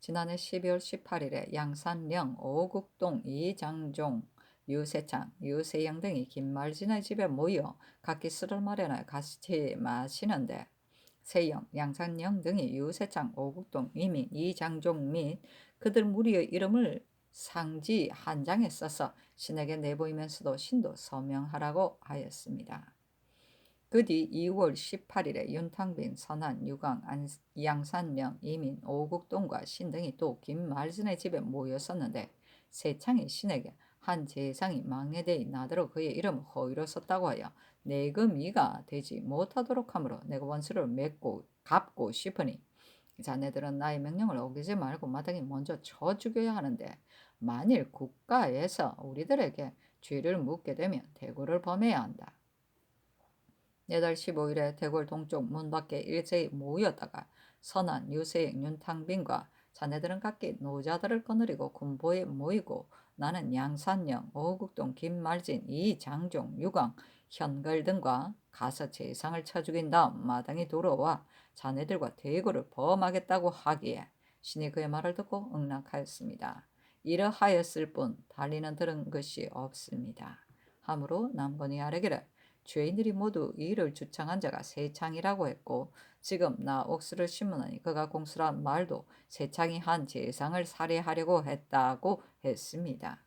지난해 12월 18일에 양산령, 오국동, 이장종, 유세창, 유세영 등이 김말진의 집에 모여 각기 술을 마련하여 같이 마시는데 세영, 양산령 등이 유세창, 오국동, 이민, 이장종 및 그들 무리의 이름을 상지 한 장에 써서 신에게 내보이면서도 신도 서명하라고 하였습니다. 그 뒤 2월 18일에 윤탕빈, 선한, 유강, 양산명, 이민, 오국동과 신 등이 또 김말진의 집에 모였었는데 세창이 신에게 한 재상이 망해되이 나더러 그의 이름을 허위로 썼다고 하여 내금이가 되지 못하도록 하므로 내가 원수를 맺고 갚고 싶으니 자네들은 나의 명령을 어기지 말고 마땅히 먼저 쳐 죽여야 하는데 만일 국가에서 우리들에게 죄를 묻게 되면 대궐을 범해야 한다. 내달 15일에 대궐 동쪽 문 밖에 일제히 모였다가 선한, 유세영, 윤탕빈과 자네들은 각기 노자들을 거느리고 군보에 모이고 나는 양산영, 오국동, 김말진, 이장종, 유광, 현걸 등과 가서 재상을 쳐 죽인 다음 마당에 돌아와 자네들과 대궐을 범하겠다고 하기에 신이 그의 말을 듣고 응낙하였습니다. 이러하였을 뿐 달리는 들은 것이 없습니다. 하므로 남건이 아뢰기를 죄인들이 모두 이 일을 주창한 자가 세창이라고 했고 지금 나 옥수를 심으니 그가 공수란 말도 세창이 한 재상을 살해하려고 했다고 했습니다.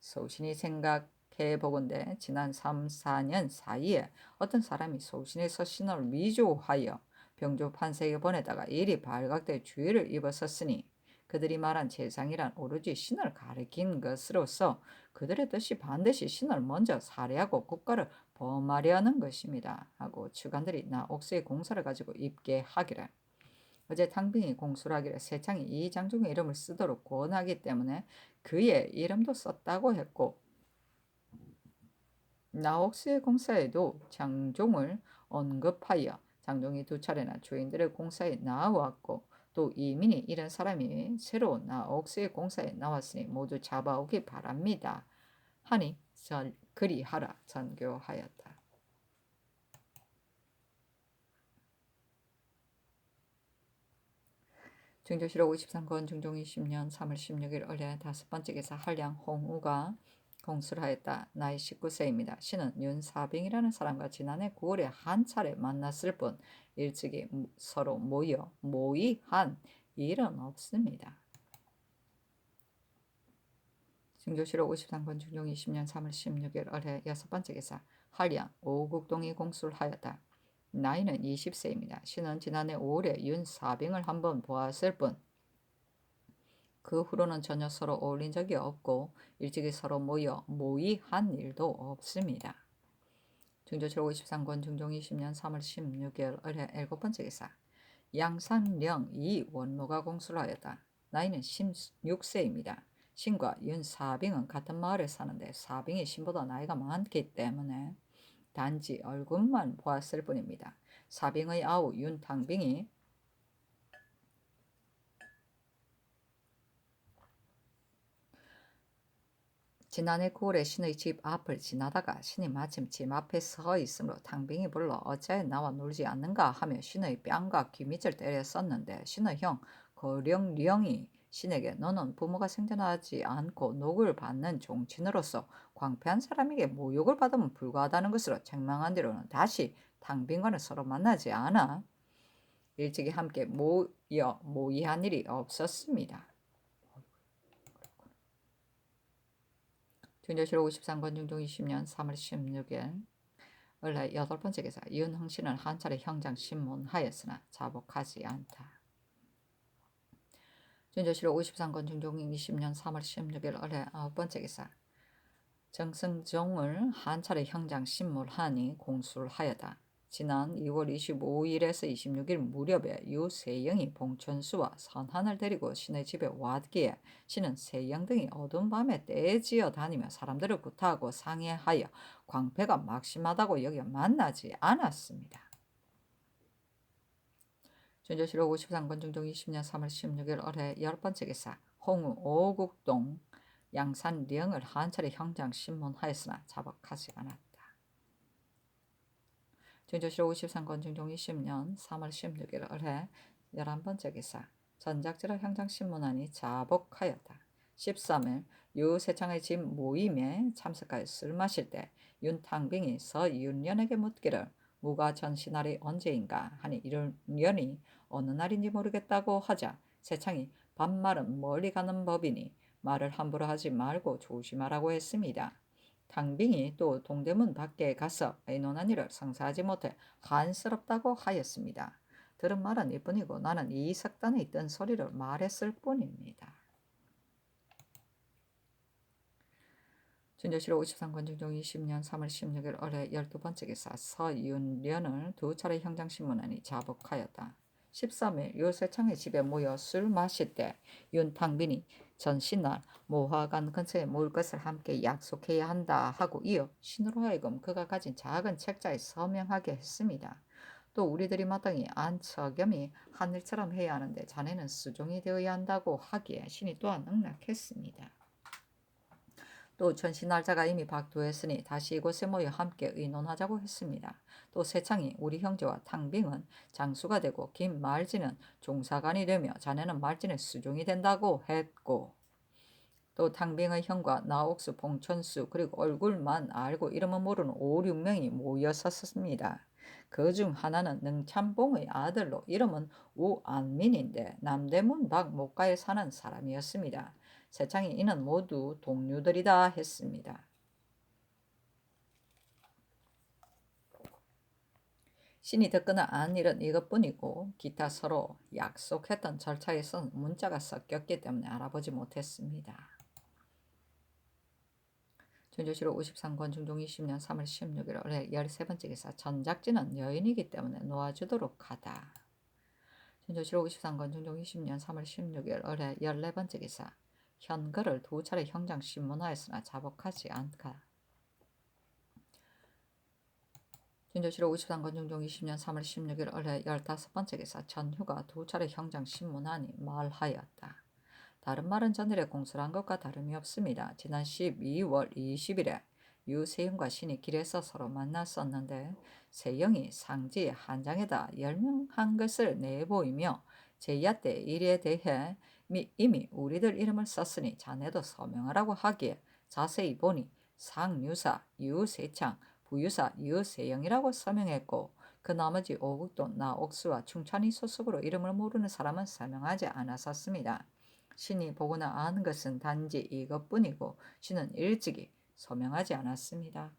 소신이 생각해 보건대 지난 3, 4년 사이에 어떤 사람이 소신의 서신을 위조하여 병조 판세에 보내다가 일이 발각돼 주의를 입었었으니 그들이 말한 재상이란 오로지 신을 가리킨 것으로서 그들의 뜻이 반드시 신을 먼저 살해하고 국가를 범하려는 것입니다. 하고 주관들이 나 옥수의 공사를 가지고 입게 하기를 어제 탕빈이 공수를 하기를 세창이 이 장종의 이름을 쓰도록 권하기 때문에 그의 이름도 썼다고 했고 나옥수의 공사에도 장종을 언급하여 장종이 2차례나 주인들의 공사에 나왔고 또 이민이 이런 사람이 새로 나옥수의 공사에 나왔으니 모두 잡아오기 바랍니다. 하니 그리하라 전교하였다. 중조실록 53권 중종 20년 3월 16일 어뢰 5번째 기사 한량 홍우가 공수를 하였다. 나이 19세입니다. 신은 윤사빙이라는 사람과 지난해 9월에 한 차례 만났을 뿐 일찍이 서로 모의한 일은 없습니다. 중조실록 53권 중종 20년 3월 16일 어뢰 6번째 기사 한량 오국동이 공수를 하였다. 나이는 20세입니다. 신은 지난해 5월에 윤사빙을 한번 보았을 뿐 그 후로는 전혀 서로 어울린 적이 없고 일찍이 서로 모의한 일도 없습니다. 중조실록 53권 중종 20년 3월 16일 을해 7번째 기사 양산령 이원로가 공수를 하였다. 나이는 16세입니다. 신과 윤사빙은 같은 마을에 사는데 사빙이 신보다 나이가 많기 때문에 단지 얼굴만 보았을 뿐입니다. 사빙의 아우 윤탕빙이 지난해 9월에 신의 집 앞을 지나다가 신이 마침 집 앞에 서 있으므로 탕빙이 불러 어째 나와 놀지 않는가 하며 신의 뺨과 귀밑을 때렸었는데 신의 형 거령령이 신에게 너는 부모가 생전하지 않고 녹을 받는 종친으로서 광패한 사람에게 모욕을 받으면 불과하다는 것으로 책망한 뒤로는 다시 탕빙과는 서로 만나지 않아 일찍이 함께 모의한 일이 없었습니다. 중조실록 53권 중종 20년 3월 16일 원래 8번째 기사 윤흥신은 한 차례 형장 신문하였으나 자복하지 않다. 중조실록 53권 중종 20년 3월 16일 원래 9번째 기사 정승종을 한 차례 형장 신문하니 공수를 하였다. 지난 2월 25일에서 26일 무렵에 유세영이 봉천수와 선한을 데리고 신의 집에 왔기에 신은 세영 등이 어두운 밤에 떼지어 다니며 사람들을 구타하고 상해하여 광패가 막심하다고 여겨 만나지 않았습니다. 중조실록 53권 중종 20년 3월 16일 올해 10번째 기사 홍우 오국동 양산령을 한 차례 형장 신문하였으나 자복하지 않았다. 중조실록 53권 중종 20년 3월 16일 올해 11번째 기사 전작지라 형장신문하니 자복하였다. 13일 유세창의 집 모임에 참석하여 술 마실 때 윤탕빙이 서윤련에게 묻기를 무가 전시날이 언제인가 하니 이런 년이 어느 날인지 모르겠다고 하자 세창이 반말은 멀리 가는 법이니 말을 함부로 하지 말고 조심하라고 했습니다. 당빙이 또 동대문 밖에 가서 의논한 일을 성사하지 못해 한스럽다고 하였습니다. 들은 말은 이뿐이고 나는 이 석단에 있던 소리를 말했을 뿐입니다. 준조실록 53권 중종 20년 3월 16일 올해 12번째 기사 서윤련을 두 차례 형장신문하니 자복하였다. 13일 유세창의 집에 모여 술 마실 때 윤탕빈이 전신날 모화관 근처에 모일 것을 함께 약속해야 한다 하고 이어 신으로 하여금 그가 가진 작은 책자에 서명하게 했습니다. 또 우리들이 마땅히 안처겸이 하늘처럼 해야 하는데 자네는 수종이 되어야 한다고 하기에 신이 또한 응낙했습니다. 또 전시 날짜가 이미 박두했으니 다시 이곳에 모여 함께 의논하자고 했습니다. 또 세창이 우리 형제와 탕빙은 장수가 되고 김말진은 종사관이 되며 자네는 말진의 수종이 된다고 했고 또 탕빙의 형과 나옥수, 봉천수 그리고 얼굴만 알고 이름은 모르는 5, 6명이 모였었습니다. 그 중 하나는 능참봉의 아들로 이름은 우안민인데 남대문 밖 목가에 사는 사람이었습니다. 세창이 이는 모두 동료들이다 했습니다. 신이 듣거나 안 일은 이것뿐이고 기타 서로 약속했던 절차에선 문자가 섞였기 때문에 알아보지 못했습니다. 준조실록 53권 중종 20년 3월 16일 올해 13번째 기사 전작지는 여인이기 때문에 놓아주도록 하다. 준조실록 53권 중종 20년 3월 16일 올해 14번째 기사 현거를 두 차례 형장 신문하였으나 자복하지 않다. 준조실록 53권 중종 20년 3월 16일 올해 15번째 기사 전휴가 두 차례 형장 신문하니 말하였다. 다른 말은 전일에 공수한 것과 다름이 없습니다. 지난 12월 20일에 유세영과 신이 길에서 서로 만났었는데 세영이 상지 한 장에다 열명한 것을 내보이며 제야 때 일에 대해 이미 우리들 이름을 썼으니 자네도 서명하라고 하기에 자세히 보니 상유사 유세창 부유사 유세영이라고 서명했고 그 나머지 오국도 나옥수와 충찬이 소속으로 이름을 모르는 사람은 서명하지 않았었습니다. 신이 보거나 아는 것은 단지 이것뿐이고 신은 일찍이 서명하지 않았습니다.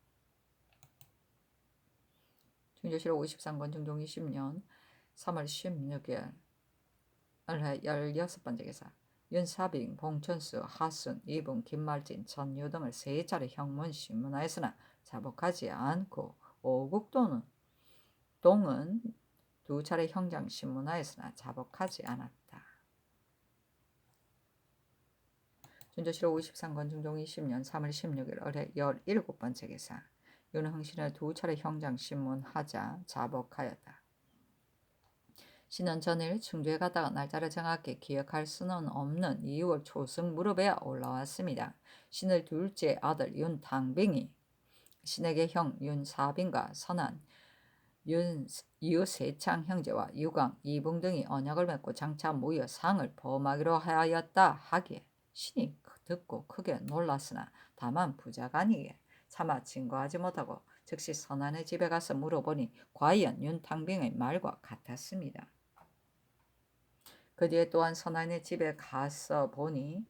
중조실록 53권 중종 20년 3월 16일 올해 16번째 기사 윤사빙, 봉천수, 하순, 이분, 김말진, 전유 등을 세 차례 형문 신문하였으나 자복하지 않고 오국동은 두 차례 형장 신문하였으나 자복하지 않았다. 준조실록 53권 중종 20년 3월 16일 올해 17번째 기사 윤흥신을 두 차례 형장 신문하자 자복하였다. 신은 전일 충주에 가다가 날짜를 정확히 기억할 수는 없는 2월 초승 무렵에 올라왔습니다. 신의 둘째 아들 윤당빙이 신에게 형 윤사빙과 선한 유세창 형제와 유광, 이붕 등이 언약을 맺고 장차 모여 상을 범하기로 하였다 하기에 신이 듣고 크게 놀랐으나 다만 부자간이에 차마 증거하지 못하고 즉시 선한의 집에 가서 물어보니 과연 윤탕빙의 말과 같았습니다. 그 뒤에 또한 선한의 집에 가서 보니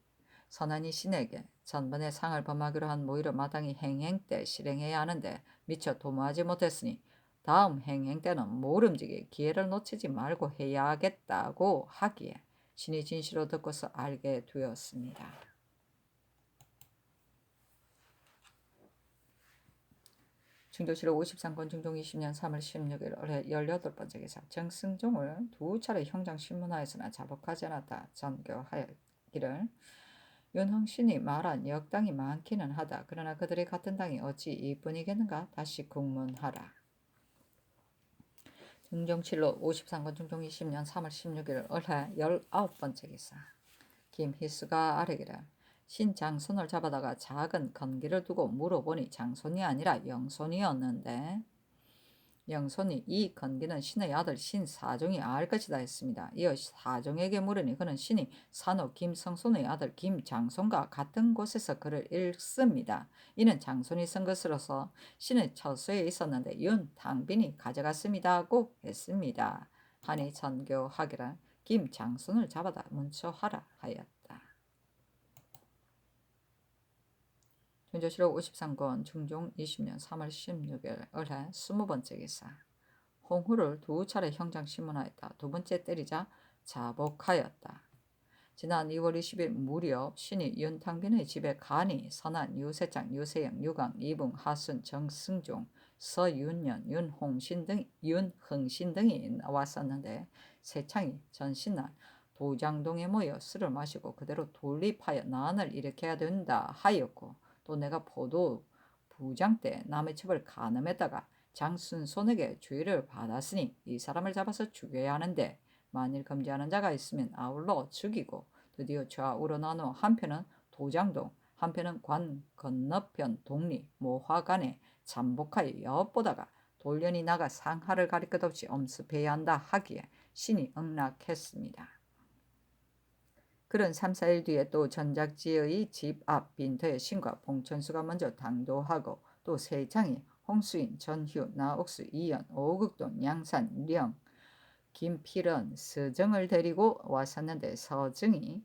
선한이 신에게 전번에 상을 범하기로 한 모의를 마땅히 행행 때 실행해야 하는데 미처 도모하지 못했으니 다음 행행 때는 모름지기 기회를 놓치지 말고 해야겠다고 하기에 신이 진실로 듣고서 알게 되었습니다. 충주실록 53권 중종 20년 3월 16일 올해 18번째 기사 정승종을 두 차례 형장 신문하였으나 자복하지 않았다. 전교하였기를 윤흥신이 말한 역당이 많기는 하다. 그러나 그들이 같은 당이 어찌 이뿐이겠는가? 다시 국문하라. 중종실록 53권 중종 20년 3월 16일 올해 19번째 기사 김희수가 아뢰기를 신장손을 잡아다가 작은 건기를 두고 물어보니 장손이 아니라 영손이었는데 영손이 이 건기는 신의 아들 신사종이 알 것이다 했습니다. 이어 사종에게 물으니 그는 신이 산후 김성손의 아들 김장손과 같은 곳에서 그를 읽습니다. 이는 장손이 쓴 것으로서 신의 처소에 있었는데 윤당빈이 가져갔습니다고 했습니다. 하니 전교하기를 김장손을 잡아다 문초하라 하였다. 준조실록 53권 중종 20년 3월 16일 을해 20번째 기사. 홍후를 두 차례 형장 심문하였다. 두 번째 때리자 자복하였다. 지난 2월 20일 무렵 신이 윤탕빈의 집에 간이 선안, 유세창, 유세영, 유강, 이붕, 하순, 정승종, 서윤년, 윤흥신 등이 왔었는데 세창이 전신날 도장동에 모여 술을 마시고 그대로 돌립하여 난을 일으켜야 된다 하였고, 또 내가 포도 부장 때 남의 첩을 간음했다가 장순손에게 주의를 받았으니 이 사람을 잡아서 죽여야 하는데, 만일 금지하는 자가 있으면 아울러 죽이고, 드디어 좌우로 나누어 한편은 도장동, 한편은 관 건너편 동리 모화관에 잠복하여 엿보다가 돌련이 나가 상하를 가릴 것 없이 엄습해야 한다 하기에 신이 응낙했습니다. 그런 3, 4일 뒤에 또 전작지의 집 앞 빈터에 신과 봉천수가 먼저 당도하고, 또 세창이 홍수인, 전휴, 나옥수, 이연, 오극동, 양산, 령, 김필은, 서정을 데리고 왔었는데 서정이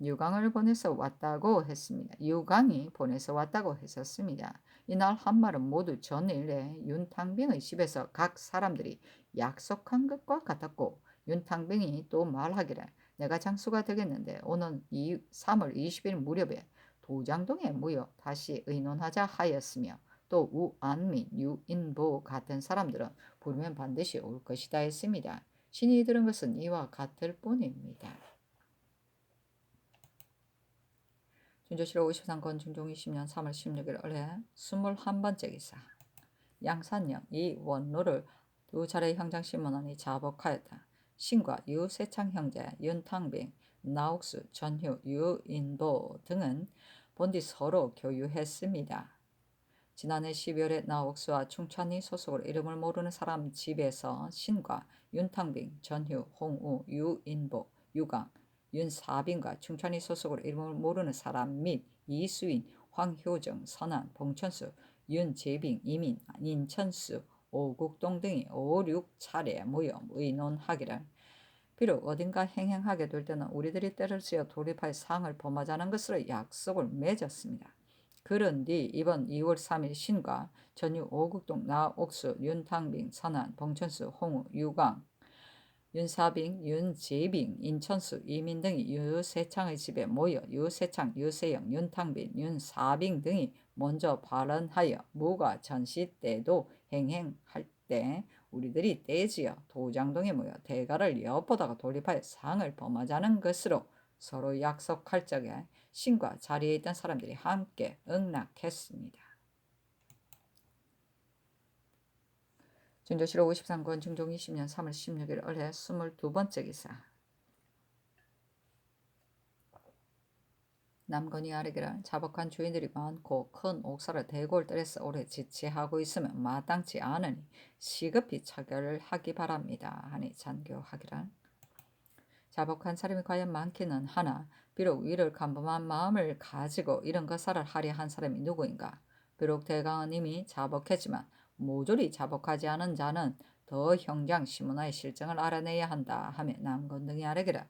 유강을 보내서 왔다고 했습니다. 유강이 보내서 왔다고 했었습니다. 이날 한 말은 모두 전일에 윤탕병의 집에서 각 사람들이 약속한 것과 같았고, 윤탕병이 또 말하기를 내가 장수가 되겠는데 오는 3월 20일 무렵에 도장동에 모여 다시 의논하자 하였으며, 또 우안민, 유인보 같은 사람들은 부르면 반드시 올 것이다 했습니다. 신이 들은 것은 이와 같을 뿐입니다. 준조실록 53권 중종 20년 3월 16일 을해 21번째 기사. 양산령 이원로를 두 차례 형장 심문하니 자복하였다. 신과 유세창 형제, 윤탕빙, 나옥수, 전휴, 유인보 등은 본디 서로 교유했습니다. 지난해 12월에 나옥수와 충찬이 소속으로 이름을 모르는 사람 집에서 신과 윤탕빙, 전휴, 홍우, 유인보, 유강, 윤사빈과 충찬이 소속으로 이름을 모르는 사람 및 이수인, 황효정, 선안, 봉천수, 윤재빙, 이민, 인천수, 오국동 등이 5, 6차례 모여 의논하기를 비록 어딘가 행행하게 될 때는 우리들이 때를 지어 돌입하여 상을 범하자는 것으로 약속을 맺었습니다. 그런 뒤 이번 2월 3일 신과 전유, 오국동, 나옥수, 윤탕빙, 선안, 봉천수, 홍우, 유강, 윤사빙, 윤재빙, 인천수, 이민 등이 유세창의 집에 모여 유세창, 유세영, 윤탕빈, 윤사빙 등이 먼저 발언하여 무가 전시 때도 행행할 때 우리들이 떼지어 도장동에 모여 대가를 엿보다가 돌립하여 상을 범하자는 것으로 서로 약속할 적에 신과 자리에 있던 사람들이 함께 응낙했습니다. 준조실록 53권 중종 20년 3월 16일 을해 22번째 기사. 남건이 아뢰기를 자복한 주인들이 많고 큰 옥사를 대골 뜰에서 오래 지체하고 있으면 마땅치 않으니 시급히 처결을 하기 바랍니다 하니 잔교하기를, 자복한 사람이 과연 많기는 하나 비록 위를 간범한 마음을 가지고 이런 것사를 하려 한 사람이 누구인가. 비록 대강은 이미 자복했지만 모조리 자복하지 않은 자는 더 형장 심문하의 실정을 알아내야 한다 하며 남건 등이 아뢰기를,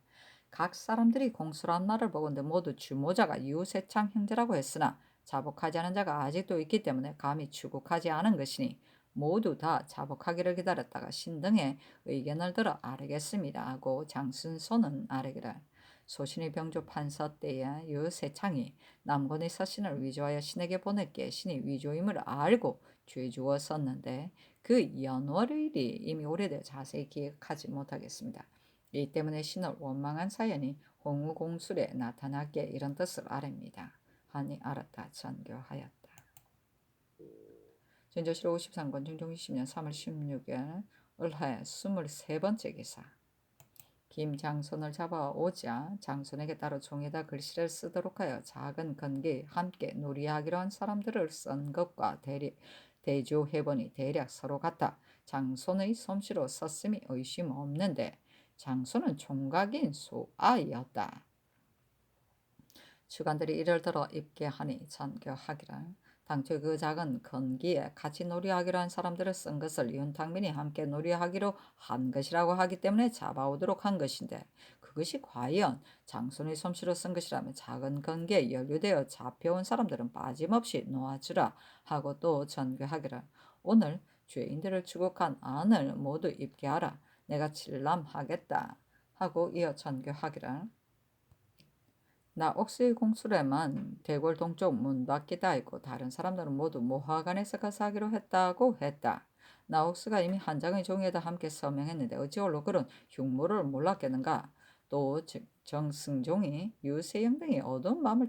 각 사람들이 공수란 말을 보건대 모두 주모자가 유세창 형제라고 했으나 자복하지 않은 자가 아직도 있기 때문에 감히 추국하지 않은 것이니 모두 다 자복하기를 기다렸다가 신등의 의견을 들어 아뢰겠습니다 하고 장순손은 아뢰기를, 소신의 병조 판서 때에 유세창이 남곤의 서신을 위조하여 신에게 보냈기에 신이 위조임을 알고 죄 주었었는데 그 연월일이 이미 오래되어 자세히 기억하지 못하겠습니다. 이 때문에 신을 원망한 사연이 홍우공술에 나타났기에 이런 뜻을 아랍니다 하니 알았다 전교하였다. 준조실록 53권 중종 20년 3월 16일 을해 23번째 기사. 김장손을 잡아오자 장손에게 따로 종에다 글씨를 쓰도록 하여 작은 건기에 함께 놀이하기로 한 사람들을 쓴 것과 대조해보니 대략 서로 같아 장손의 솜씨로 썼음이 의심 없는데 장손은 총각인 소아였다. 주관들이 이를 들어 입게 하니 전교하기를, 당초 그 작은 건기에 같이 놀이하기로 한 사람들을 쓴 것을 윤탁민이 함께 놀이하기로 한 것이라고 하기 때문에 잡아오도록 한 것인데, 그것이 과연 장손의 솜씨로 쓴 것이라면 작은 건기에 연루되어 잡혀온 사람들은 빠짐없이 놓아주라 하고 또 전교하기를, 오늘 죄인들을 추국한 안을 모두 입게 하라. 내가 칠람하겠다 하고 이어 전교하기를, 나 옥수의 공술에만 대궐 동쪽 문 밖에 다 있고 다른 사람들은 모두 모화관에서 가서 하기로 했다고 했다. 나 옥수가 이미 한 장의 종이에다 함께 서명했는데 어찌 홀로 그런 흉모를 몰랐겠는가. 또 정승종이 유세영 등이 어두운 마음을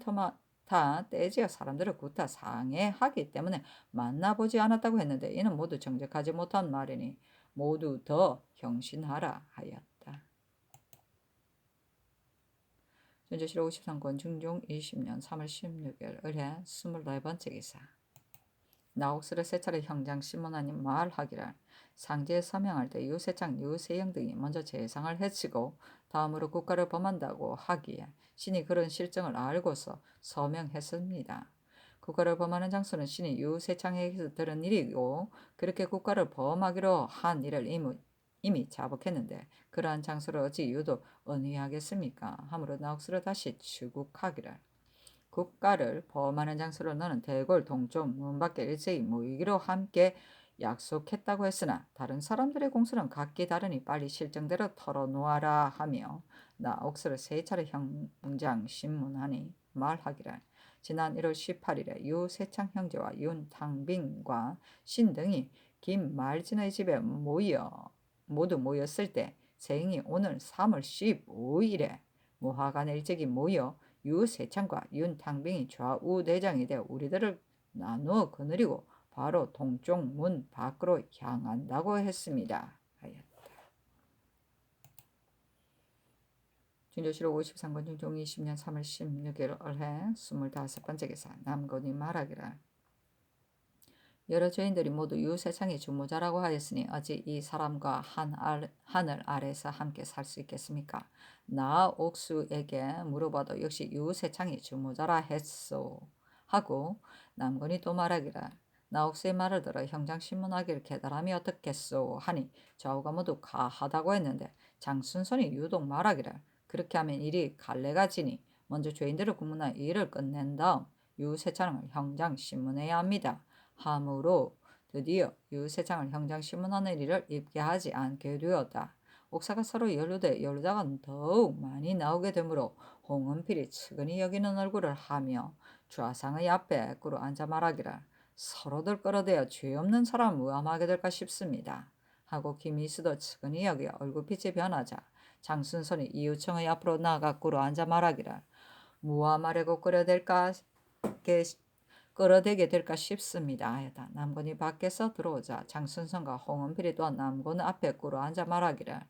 다 떼지어 사람들을 구타 상해하기 때문에 만나보지 않았다고 했는데, 이는 모두 정직하지 못한 말이니 모두 더 형신하라 하였다. 현재시로 53권 중종 20년 3월 16일 을해 24번째 기사. 나옥슬의 세 차례 형장 신문하님 말하기를, 상제에 서명할 때 유세창 유세영 등이 먼저 재상을 해치고 다음으로 국가를 범한다고 하기에 신이 그런 실정을 알고서 서명했습니다. 국가를 범하는 장소는 신이 유세창에게서 들은 일이고, 그렇게 국가를 범하기로 한 일을 이미 자복했는데 그러한 장소를 어찌 유도 언의하겠습니까? 하므로 나옥스를 다시 추국하기를, 국가를 범하는 장소로 너는 대궐 동쪽 문 밖에 일제히 모이기로 함께 약속했다고 했으나 다른 사람들의 공수는 각기 다르니 빨리 실정대로 털어놓아라 하며 나옥스를 세 차례 형장 신문하니 말하기를, 지난 1월 18일에 유세창 형제와 윤탕빈과 신 등이 김말진의 집에 모두 모였을 때 세인이 오늘 3월 15일에 무화관에 일찍이 모여 유세창과 윤탕빈이 좌우 대장이 되어 우리들을 나누어 거느리고 바로 동쪽 문 밖으로 향한다고 했습니다. 준조실록 53권 중종 20년 3월 16일 올해 25번째 기사. 남건이 말하기를, 여러 죄인들이 모두 유세창이 주모자라고 하였으니 어찌 이 사람과 하늘 아래서 함께 살 수 있겠습니까? 나 옥수에게 물어봐도 역시 유세창이 주모자라 했소 하고, 남건이 또 말하기를, 나 옥수의 말을 들어 형장신문하기를 계달함이 어떻겠소 하니 좌우가 모두 가하다고 했는데, 장순손이 유독 말하기를, 그렇게 하면 일이 갈래가 지니 먼저 죄인들을 구문하여 일을 끝낸 다음 유세창을 형장신문해야 합니다. 함으로 드디어 유세창을 형장신문하는 일을 입게 하지 않게 되었다. 옥사가 서로 연루다가 더욱 많이 나오게 되므로 홍은필이 측은히 여기는 얼굴을 하며 좌상의 앞에 꿇어 앉아 말하기를, 서로들 끌어대어 죄 없는 사람을 무함하게 될까 싶습니다 하고 김이수도 측은히 여겨 얼굴빛이 변하자 장순선이 이유청의 앞으로 나아가 꿇어 앉아 말하기를, 무함하려고 끌어대게 될까 싶습니다 하였다. 남건이 밖에서 들어오자 장순선과 홍은필이 또한 남건 앞에 꿇어 앉아 말하기를,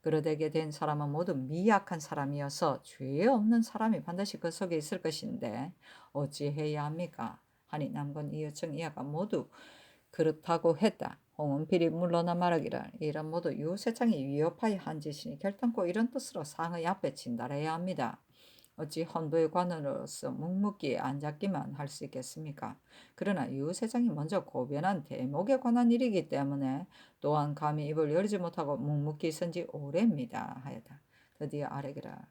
끌어대게 된 사람은 모두 미약한 사람이어서 죄 없는 사람이 반드시 그 속에 있을 것인데 어찌해야 합니까? 하니 남건 이유청 이하가 모두 그렇다고 했다. 홍은필이 물러나 말하기를, 이런 모두 유세창이 위협하여 한 짓이니 결단코 이런 뜻으로 상의 앞에 진달해야 합니다. 어찌 헌부의 관원으로서 묵묵히 앉았기만 할 수 있겠습니까? 그러나 유세장이 먼저 고변한 대목에 관한 일이기 때문에 또한 감히 입을 열지 못하고 묵묵히 있은 지 오래입니다 하였다. 드디어 아뢰기라,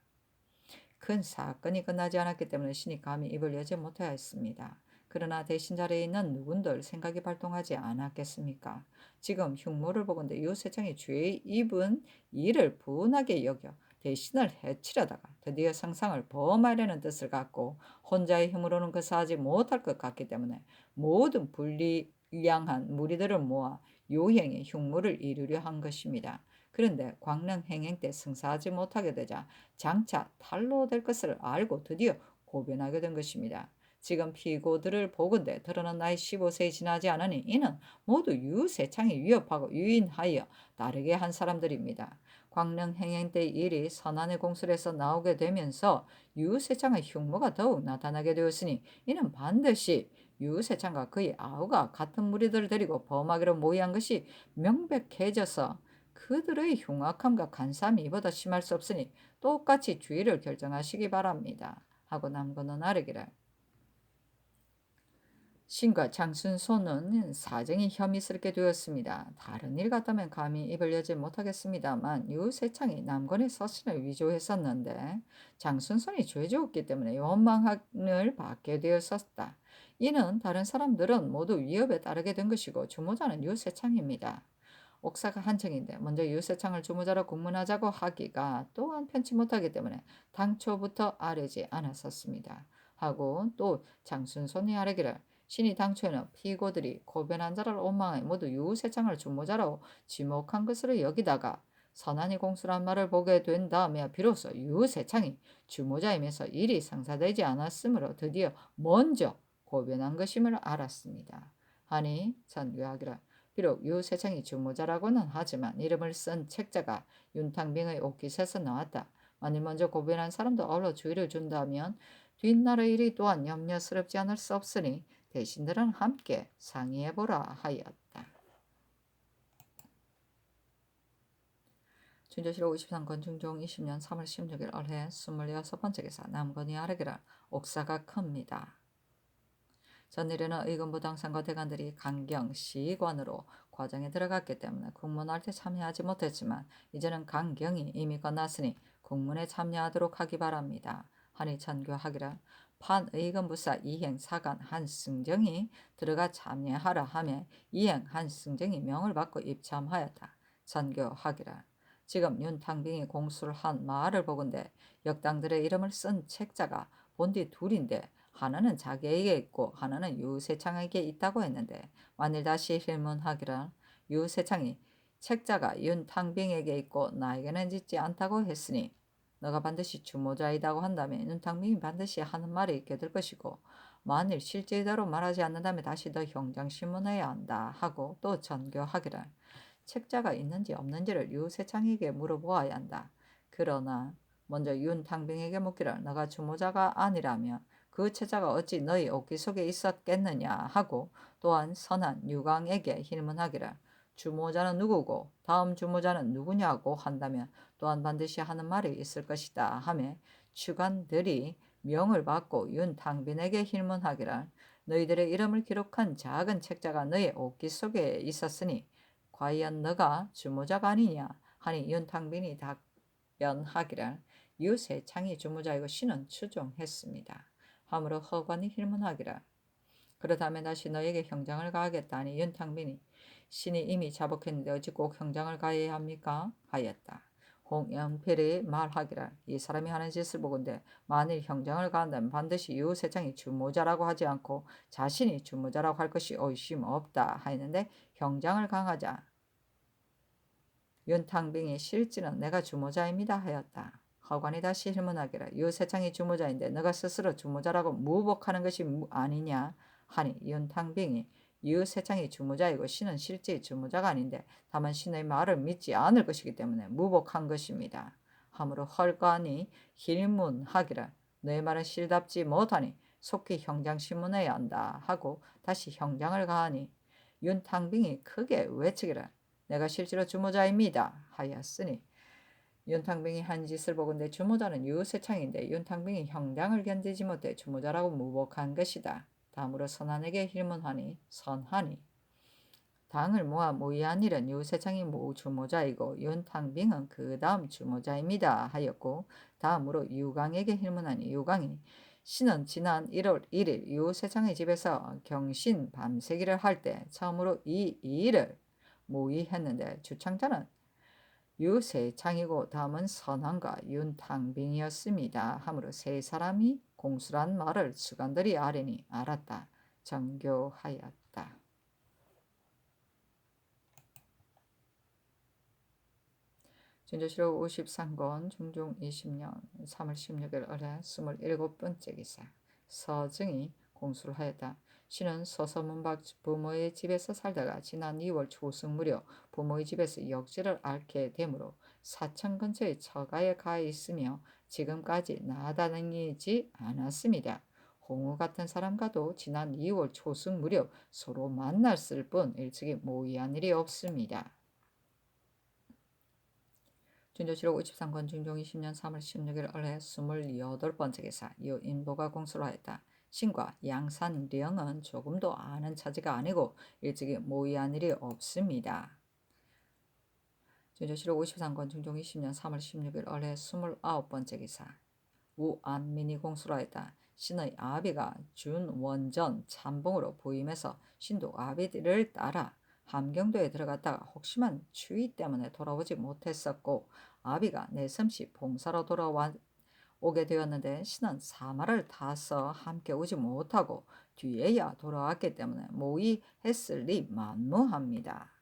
큰 사건이 끝나지 않았기 때문에 신이 감히 입을 열지 못하였습니다. 그러나 대신 자리에 있는 누군들 생각이 발동하지 않았겠습니까? 지금 흉모를 보건대 유세장이 죄의 입은 이를 분하게 여겨 대신을 해치려다가 드디어 상상을 범하려는 뜻을 갖고 혼자의 힘으로는 그사하지 못할 것 같기 때문에 모든 불량한 무리들을 모아 요행의 흉모를 이루려 한 것입니다. 그런데 광릉 행행 때 승사하지 못하게 되자 장차 탈로 될 것을 알고 드디어 고변하게 된 것입니다. 지금 피고들을 보건대 드러난 나이 15세에 지나지 않으니 이는 모두 유세창이 위협하고 유인하여 따르게 한 사람들입니다. 광릉 행행 때 일이 선안의 공술에서 나오게 되면서 유세창의 흉모가 더욱 나타나게 되었으니 이는 반드시 유세창과 그의 아우가 같은 무리들을 데리고 범하기로 모의한 것이 명백해져서 그들의 흉악함과 간사함이 이보다 심할 수 없으니 똑같이 주의를 결정하시기 바랍니다 하고 남건은 아뢰기를, 신과 장순소는 사정이 혐의스럽게 되었습니다. 다른 일 같다면 감히 입을 여지 못하겠습니다만 유세창이 남권의 서신을 위조했었는데 장순손이 죄지었기 때문에 원망을 받게 되었었다. 이는 다른 사람들은 모두 위협에 따르게 된 것이고 주모자는 유세창입니다. 옥사가 한청인데 먼저 유세창을 주모자로 공문하자고 하기가 또한 편치 못하기 때문에 당초부터 아뢰지 않았었습니다. 하고 또 장순손이 아뢰기를 신이 당초에는 피고들이 고변한 자를 원망해 모두 유세창을 주모자로 지목한 것으로 여기다가 선한이 공수란 말을 보게 된 다음에 비로소 유세창이 주모자임에서 일이 상사되지 않았으므로 드디어 먼저 고변한 것임을 알았습니다. 하니 전교하기를 비록 유세창이 주모자라고는 하지만 이름을 쓴 책자가 윤탕빙의 옥깃에서 나왔다. 만일 먼저 고변한 사람도 어울러 주의를 준다면 뒷날의 일이 또한 염려스럽지 않을 수 없으니 대신들은 함께 상의해보라 하였다. 준조실록 53권 중종 20년 3월 16일 올해 26번째 기사 남건이 아르기를 옥사가 큽니다. 전일에는 의금부 당상과 대관들이 강경 시관으로 과정에 들어갔기 때문에 국문할 때 참여하지 못했지만 이제는 강경이 이미 끝났으니 국문에 참여하도록 하기 바랍니다. 하니 전교하기를 판의금부사 이행 사관 한승정이 들어가 참여하라 하며 이행 한승정이 명을 받고 입참하였다. 전교하기를 지금 윤탕빙이 공수를 한 말을 보건대 역당들의 이름을 쓴 책자가 본디 둘인데 하나는 자기에게 있고 하나는 유세창에게 있다고 했는데 만일 다시 질문하기를 유세창이 책자가 윤탕빙에게 있고 나에게는 있지 않다고 했으니 너가 반드시 주모자이다고 한다면 윤탕빙이 반드시 하는 말이 있게 될 것이고 만일 실제대로 말하지 않는다면 다시 너 형장신문해야 한다 하고 또 전교하기를 책자가 있는지 없는지를 유세창에게 물어보아야 한다. 그러나 먼저 윤탕빙에게 묻기를 너가 주모자가 아니라면 그 책자가 어찌 너희 옥기 속에 있었겠느냐 하고 또한 선한 유광에게 질문하기를 주모자는 누구고 다음 주모자는 누구냐고 한다면 또한 반드시 하는 말이 있을 것이다 하며 추관들이 명을 받고 윤탕빈에게 질문하기를 너희들의 이름을 기록한 작은 책자가 너희 옥기 속에 있었으니 과연 너가 주모자가 아니냐 하니 윤탕빈이 답변하기를 유세창이 주모자이고 신은 추종했습니다. 함으로 허관이 질문하기를 그렇다면 다시 너에게 형장을 가하겠다 하니 윤탕빈이 신이 이미 자복했는데 어찌 꼭 형장을 가해야 합니까? 하였다. 홍연필이 말하기를 이 사람이 하는 짓을 보건대 만일 형장을 가한다면 반드시 유세창이 주모자라고 하지 않고 자신이 주모자라고 할 것이 의심 없다 하였는데 형장을 강하자 윤탕빙이 실지는 내가 주모자입니다 하였다. 허관이 다시 질문하기를 유세창이 주모자인데 너가 스스로 주모자라고 무복하는 것이 아니냐 하니 윤탕빙이 유세창이 주모자이고 신은 실제 주모자가 아닌데 다만 신의 말을 믿지 않을 것이기 때문에 무복한 것입니다. 하므로 헐관이 질문하기를 너의 말은 실답지 못하니 속히 형장신문해야 한다 하고 다시 형장을 가하니 윤탕빙이 크게 외치기를 내가 실제로 주모자입니다 하였으니 윤탕빙이 한 짓을 보건대 주모자는 유세창인데 윤탕빙이 형장을 견디지 못해 주모자라고 무복한 것이다. 다음으로 선한에게 질문하니 선한이 당을 모아 모의한 일은 유세창이 주모자이고 윤탕빙은 그 다음 주모자입니다 하였고 다음으로 유광에게 질문하니 유광이 신은 지난 1월 1일 유세창의 집에서 경신 밤새기를 할 때 처음으로 이 일을 모의했는데 주창자는 유세창이고 다음은 선한과 윤탕빙이었습니다. 하므로 세 사람이 공수란 말을 수관들이 아뢰니 알았다. 정교하였다. 준조실록 53권 중종 20년 3월 16일 을에 27번째 기사 서증이 공수를 하였다. 신은 서서문 밖 부모의 집에서 살다가 지난 2월 초승 무렵 부모의 집에서 역지를 앓게 되므로 사천 근처의 처가에 가 있으며 지금까지 나다니지 않았습니다. 홍우 같은 사람과도 지난 2월 초승 무렵 서로 만났을 뿐 일찍이 모의한 일이 없습니다. 준조실록 53권 중종 20년 3월 16일 을해 28번째 기사 유인보가 공수를 하였다. 신과 양산령은 조금도 아는 차지가 아니고 일찍이 모의한 일이 없습니다. 준조실록 53권 중종 20년 3월 16일 올해 29번째 기사. 우안민이 공수라했다. 신의 아비가 준원전 참봉으로 부임해서 신도 아비를 따라 함경도에 들어갔다가 혹심한 추위 때문에 돌아오지 못했었고, 아비가 내섬시 봉사로 오게 되었는데 신은 사마를 타서 함께 오지 못하고 뒤에야 돌아왔기 때문에 모의했을 리 만무합니다.